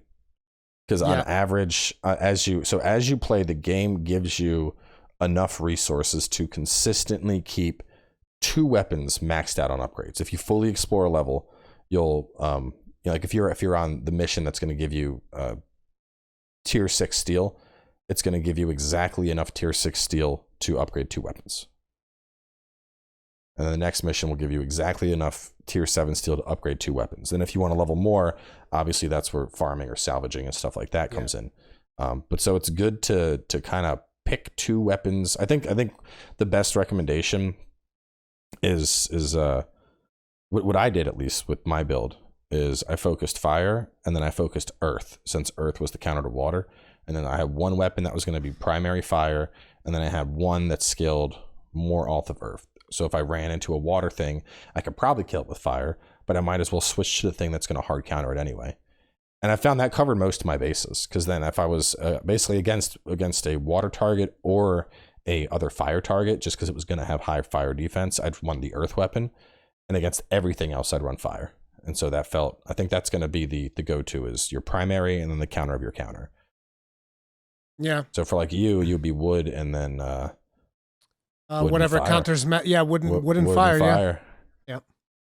Because on average, as you play, the game gives you enough resources to consistently keep 2 weapons maxed out on upgrades. If you fully explore a level, you'll like if you're on the mission that's going to give you tier 6 steel, it's going to give you exactly enough tier 6 steel to upgrade 2 weapons. And then the next mission will give you exactly enough tier 7 steel to upgrade 2 weapons. And if you want to level more, obviously that's where farming or salvaging and stuff like that comes in. But so it's good to kind of pick 2 weapons. I think the best recommendation is what I did, at least with my build, is I focused fire and then I focused earth, since earth was the counter to water. And then I had one weapon that was going to be primary fire, and then I had one that's skilled more off of earth. So if I ran into a water thing, I could probably kill it with fire, but I might as well switch to the thing that's going to hard counter it anyway. And I found that covered most of my bases, because then if I was basically against a water target or a other fire target, just because it was going to have high fire defense, I'd run the earth weapon, and against everything else, I'd run fire. And so that felt, I think that's going to be the go-to, is your primary and then the counter of your counter. Yeah. So for like you'd be wood and then wood whatever and fire. counters, wood and fire. Yeah.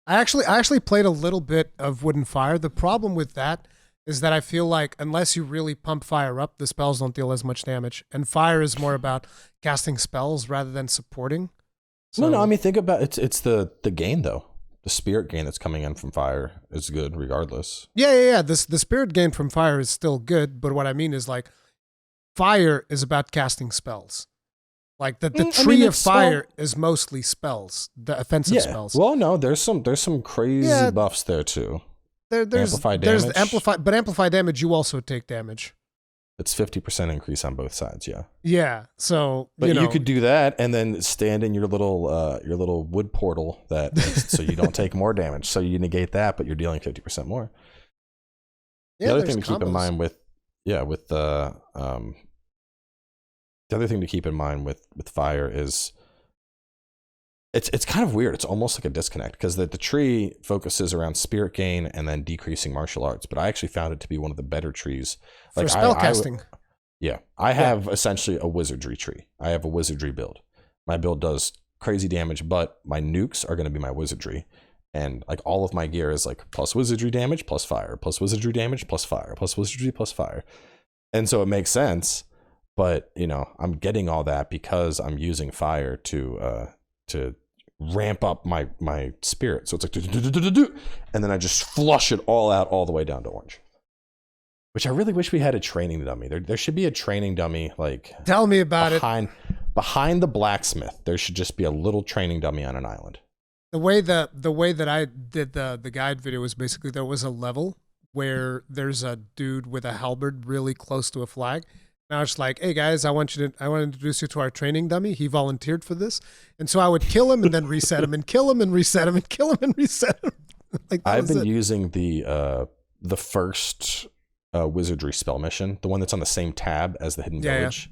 I actually played a little bit of wood and fire. The problem with that is that I feel like unless you really pump fire up, the spells don't deal as much damage. And fire is more about casting spells rather than supporting. So, No, I mean, think about it's the gain though. The spirit gain that's coming in from fire is good regardless. Yeah. The spirit gain from fire is still good, but what I mean is like fire is about casting spells. Like the tree of fire is mostly spells, the offensive spells. Well, no, there's some crazy buffs there too. There's damage. Amplified damage, you also take damage. It's 50% increase on both sides, yeah. Yeah, so but you could do that and then stand in your little wood portal so you don't take more damage. So you negate that, but you're dealing 50% more. Yeah, the other thing to keep in mind with fire is it's kind of weird. It's almost like a disconnect, because the tree focuses around spirit gain and then decreasing martial arts. But I actually found it to be one of the better trees. For spell casting. I have essentially a wizardry tree. I have a wizardry build. My build does crazy damage, but my nukes are going to be my wizardry. And like all of my gear is like plus wizardry damage, plus fire, plus wizardry damage, plus fire, plus wizardry, plus fire. And so it makes sense. But, I'm getting all that because I'm using fire to ramp up my spirit. So it's like, and then I just flush it all out all the way down to orange. Which I really wish we had a training dummy. There should be a training dummy, like, tell me about it. Behind the blacksmith, there should just be a little training dummy on an island. The way that I did the guide video was basically there was a level where there's a dude with a halberd really close to a flag. And I was like, hey guys, I want to introduce you to our training dummy. He volunteered for this. And so I would kill him and then reset him and kill him and reset him and kill him and reset him. I've been using the first wizardry spell mission, the one that's on the same tab as the hidden village.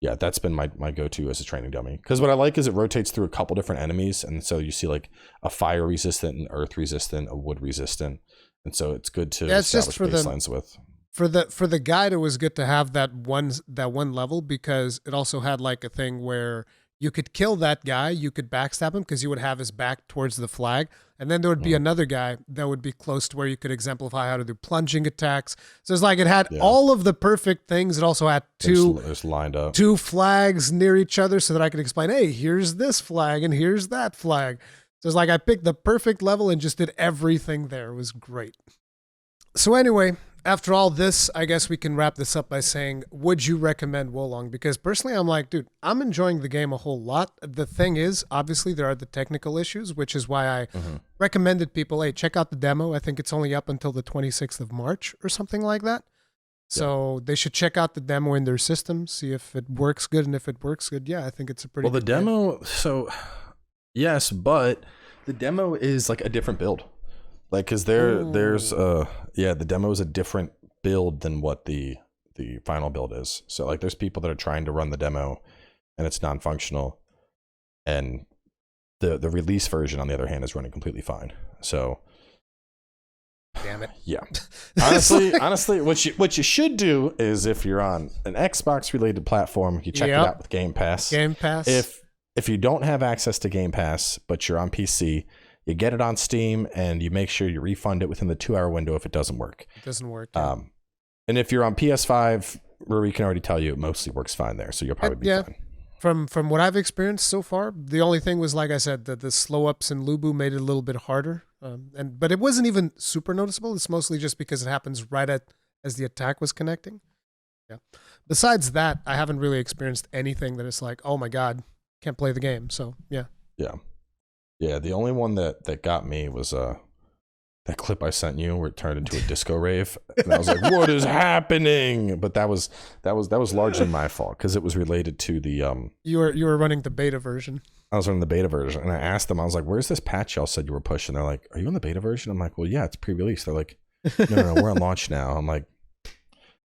Yeah, that's been my go-to as a training dummy. Because what I like is it rotates through a couple different enemies. And so you see like a fire resistant, an earth resistant, a wood resistant. And so it's good to establish baselines with. For the guide, it was good to have that one level, because it also had like a thing where you could kill that guy, you could backstab him because you would have his back towards the flag, and then there would be another guy that would be close to where you could exemplify how to do plunging attacks. So it's like it had all of the perfect things. It also had two flags near each other so that I could explain, hey, here's this flag and here's that flag. So it's like I picked the perfect level and just did everything there. It was great. So anyway, after all this, I guess we can wrap this up by saying, would you recommend Wolong? Because personally, I'm like, dude, I'm enjoying the game a whole lot. The thing is, obviously, there are the technical issues, which is why I recommended people, hey, check out the demo. I think it's only up until the 26th of March or something like that. So they should check out the demo in their system, see if it works good. And if it works good, I think it's a pretty good demo, so yes, but the demo is like a different build. Like, because the demo is a different build than what the final build is. So like there's people that are trying to run the demo and it's non-functional, and the release version on the other hand is running completely fine. So damn it. Yeah. Honestly, what you should do is, if you're on an Xbox related platform, you check it out with Game Pass. If you don't have access to Game Pass but you're on PC, you get it on Steam and you make sure you refund it within the 2-hour window if it doesn't work. It doesn't work. And if you're on PS5, Ruri can already tell you it mostly works fine there, so you'll probably be fine. From what I've experienced so far, the only thing was, like I said, that the slow ups in Lubu made it a little bit harder. But it wasn't even super noticeable. It's mostly just because it happens right as the attack was connecting. Yeah. Besides that, I haven't really experienced anything that is like, oh my God, can't play the game. So yeah. Yeah. Yeah, the only one that got me was that clip I sent you where it turned into a disco rave, and I was like, "What is happening?" But that was largely my fault because it was related to the You were running the beta version. I was running the beta version, and I asked them, I was like, "Where's this patch y'all said you were pushing?" They're like, "Are you on the beta version?" I'm like, "Well, yeah, it's pre-release." They're like, "No, we're on launch now." I'm like,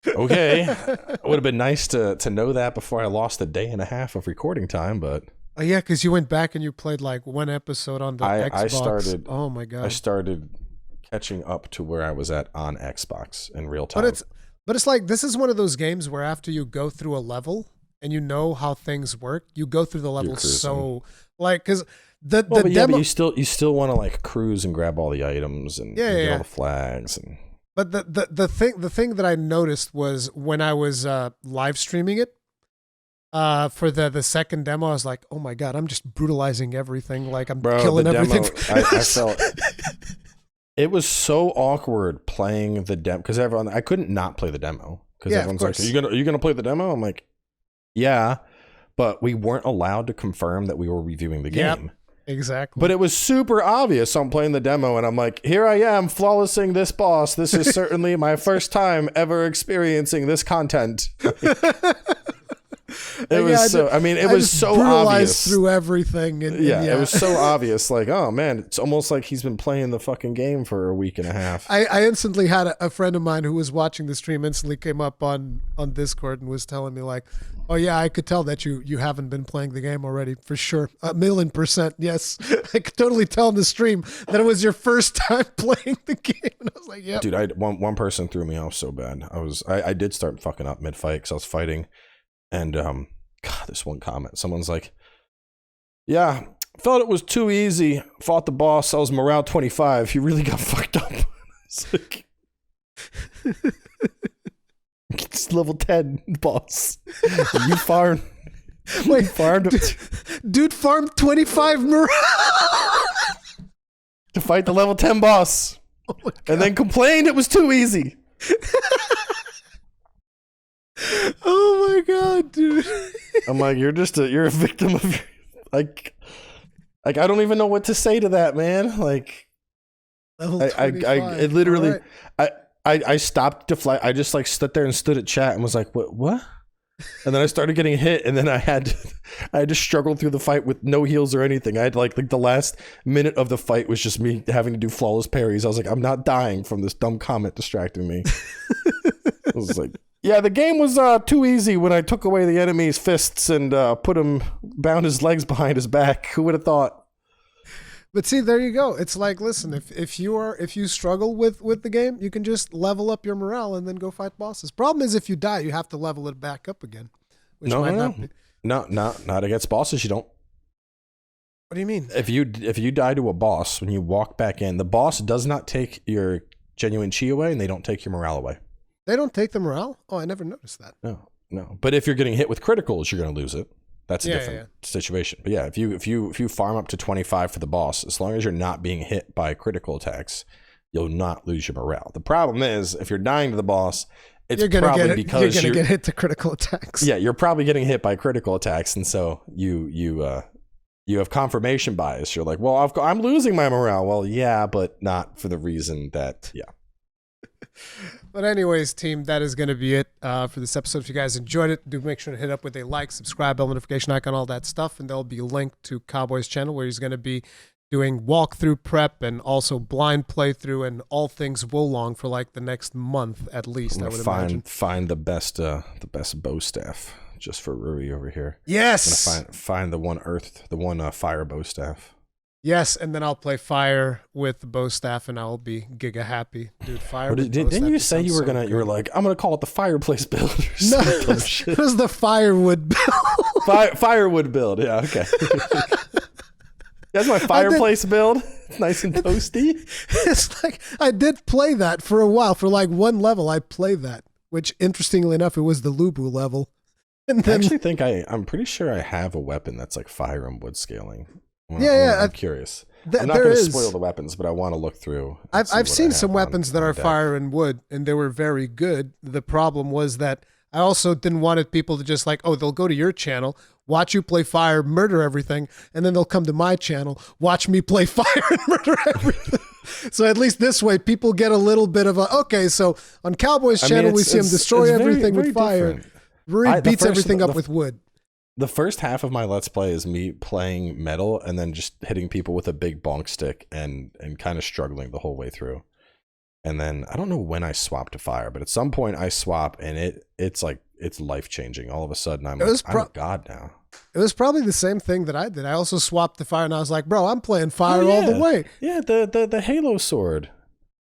"Okay." It would have been nice to know that before I lost a day and a half of recording time, but Yeah, because you went back and you played like one episode on the Xbox. I started. Oh my god! I started catching up to where I was at on Xbox in real time. But it's like this is one of those games where after you go through a level and you know how things work, you go through the level so like because the demo. Yeah, but you still want to like cruise and grab all the items and get all the flags and. But the thing that I noticed was when I was live streaming it for the second demo, I was like, oh my god, I'm just brutalizing everything, like I'm killing everything. I felt it was so awkward playing the demo because I couldn't not play the demo because everyone's like, are you gonna play the demo? I'm like, yeah, but we weren't allowed to confirm that we were reviewing the game. Exactly. But it was super obvious. So I'm playing the demo and I'm like, here I am flawlessing this boss. This is certainly my first time ever experiencing this content. It was so obvious through everything. And it was so obvious. Like, oh man, it's almost like he's been playing the fucking game for a week and a half. I instantly had a friend of mine who was watching the stream instantly came up on Discord and was telling me like, oh yeah, I could tell that you haven't been playing the game already for sure. 1,000,000%. Yes. I could totally tell in the stream that it was your first time playing the game. And I was like, yeah. Dude, one person threw me off so bad. I did start fucking up mid-fight because I was fighting. And God, this one comment. Someone's like, yeah, felt it was too easy. Fought the boss. I was morale 25. He really got fucked up. It's like, it's level 10 boss. You farmed. Wait, dude farmed 25 morale to fight the level 10 boss. Oh and then complained it was too easy. Oh my god, dude. I'm like, you're a victim of like I don't even know what to say to that, man. Like I literally right. I stopped Deflect. I just like stood there and stood at chat and was like, what? And then I started getting hit, and then I had to struggle through the fight with no heals or anything. I had like the last minute of the fight was just me having to do flawless parries. I was like, I'm not dying from this dumb comment distracting me. I was like, yeah, the game was too easy when I took away the enemy's fists and bound his legs behind his back. Who would have thought? But see, there you go. It's like, listen, if you struggle with the game, you can just level up your morale and then go fight bosses. Problem is, if you die, you have to level it back up again. Not against bosses. You don't. What do you mean? If you die to a boss, when you walk back in, the boss does not take your genuine chi away, and they don't take your morale away. They don't take the morale? Oh, I never noticed that. No. But if you're getting hit with criticals, you're going to lose it. That's a different situation. But yeah, if you farm up to 25 for the boss, as long as you're not being hit by critical attacks, you'll not lose your morale. The problem is, if you're dying to the boss, it's probably because you're going to get hit to critical attacks. Yeah, you're probably getting hit by critical attacks, and so you have confirmation bias. You're like, well, I'm losing my morale. Well, yeah, but not for the reason that, yeah. But anyways, team, that is going to be it for this episode. If you guys enjoyed it, do make sure to hit up with a like, subscribe, bell notification icon, all that stuff. And there'll be a link to Cowboy's channel where he's going to be doing walkthrough prep and also blind playthrough and all things Wolong for like the next month at least, I would imagine. Find the best bow staff just for Ruri over here. Yes! I'm gonna find the one fire bow staff. Yes, and then I'll play fire with the bow staff, and I'll be giga happy, dude. Fire. Didn't you say you were gonna? You were like, I'm gonna call it the fireplace build. No, it was the firewood build. Firewood build. Yeah. Okay. That's my fireplace build. It's nice and toasty. It's like I did play that for a while. For like one level, I played that. Which, interestingly enough, it was the Lubu level. And then, I actually think I'm pretty sure I have a weapon that's like fire and wood scaling. I'm curious. I'm not going to spoil the weapons, but I want to look through. I've seen some weapons that are fire and wood, and they were very good. The problem was that I also didn't want people to just like, oh, they'll go to your channel, watch you play fire, murder everything, and then they'll come to my channel, watch me play fire and murder everything. So at least this way, people get a little bit of a, okay, so on Cowboy's channel, we see him destroy everything with fire. Ruri beats everything up with wood. The first half of my Let's Play is me playing metal and then just hitting people with a big bonk stick and kind of struggling the whole way through. And then I don't know when I swap to fire, but at some point I swap and it's like, it's life-changing. All of a sudden I'm like, I'm God now. It was probably the same thing that I did. I also swapped to fire and I was like, bro, I'm playing fire all the way. Yeah, the Halo sword.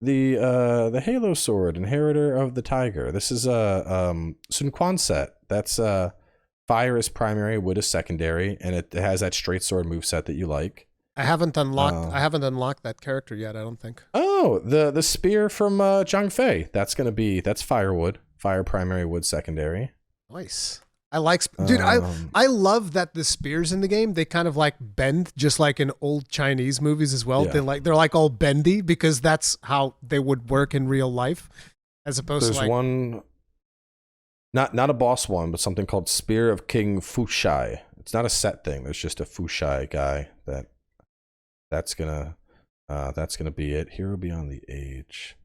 The Halo sword, inheritor of the tiger. This is a Sun Quan set. That's fire is primary, wood is secondary, and it has that straight sword moveset that you like. I haven't unlocked that character yet, I don't think. Oh, the spear from Zhang Fei. That's firewood. Fire primary, wood secondary. Nice. I like, dude, I love that the spears in the game, they kind of like bend just like in old Chinese movies as well. Yeah. They're like all bendy because that's how they would work in real life, as opposed to like one, not a boss one, but something called Spear of King Fushai. It's not a set thing. There's just a Fushai guy that's gonna be it. Hero Beyond the Age.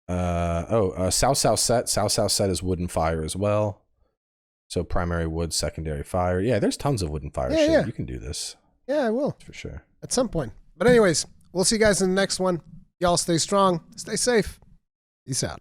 Cao Cao set. Cao Cao set is wood and fire as well. So primary wood, secondary fire. Yeah, there's tons of wood and fire shit. Yeah. You can do this. Yeah, I will. For sure. At some point. But anyways, we'll see you guys in the next one. Y'all stay strong. Stay safe. Peace out.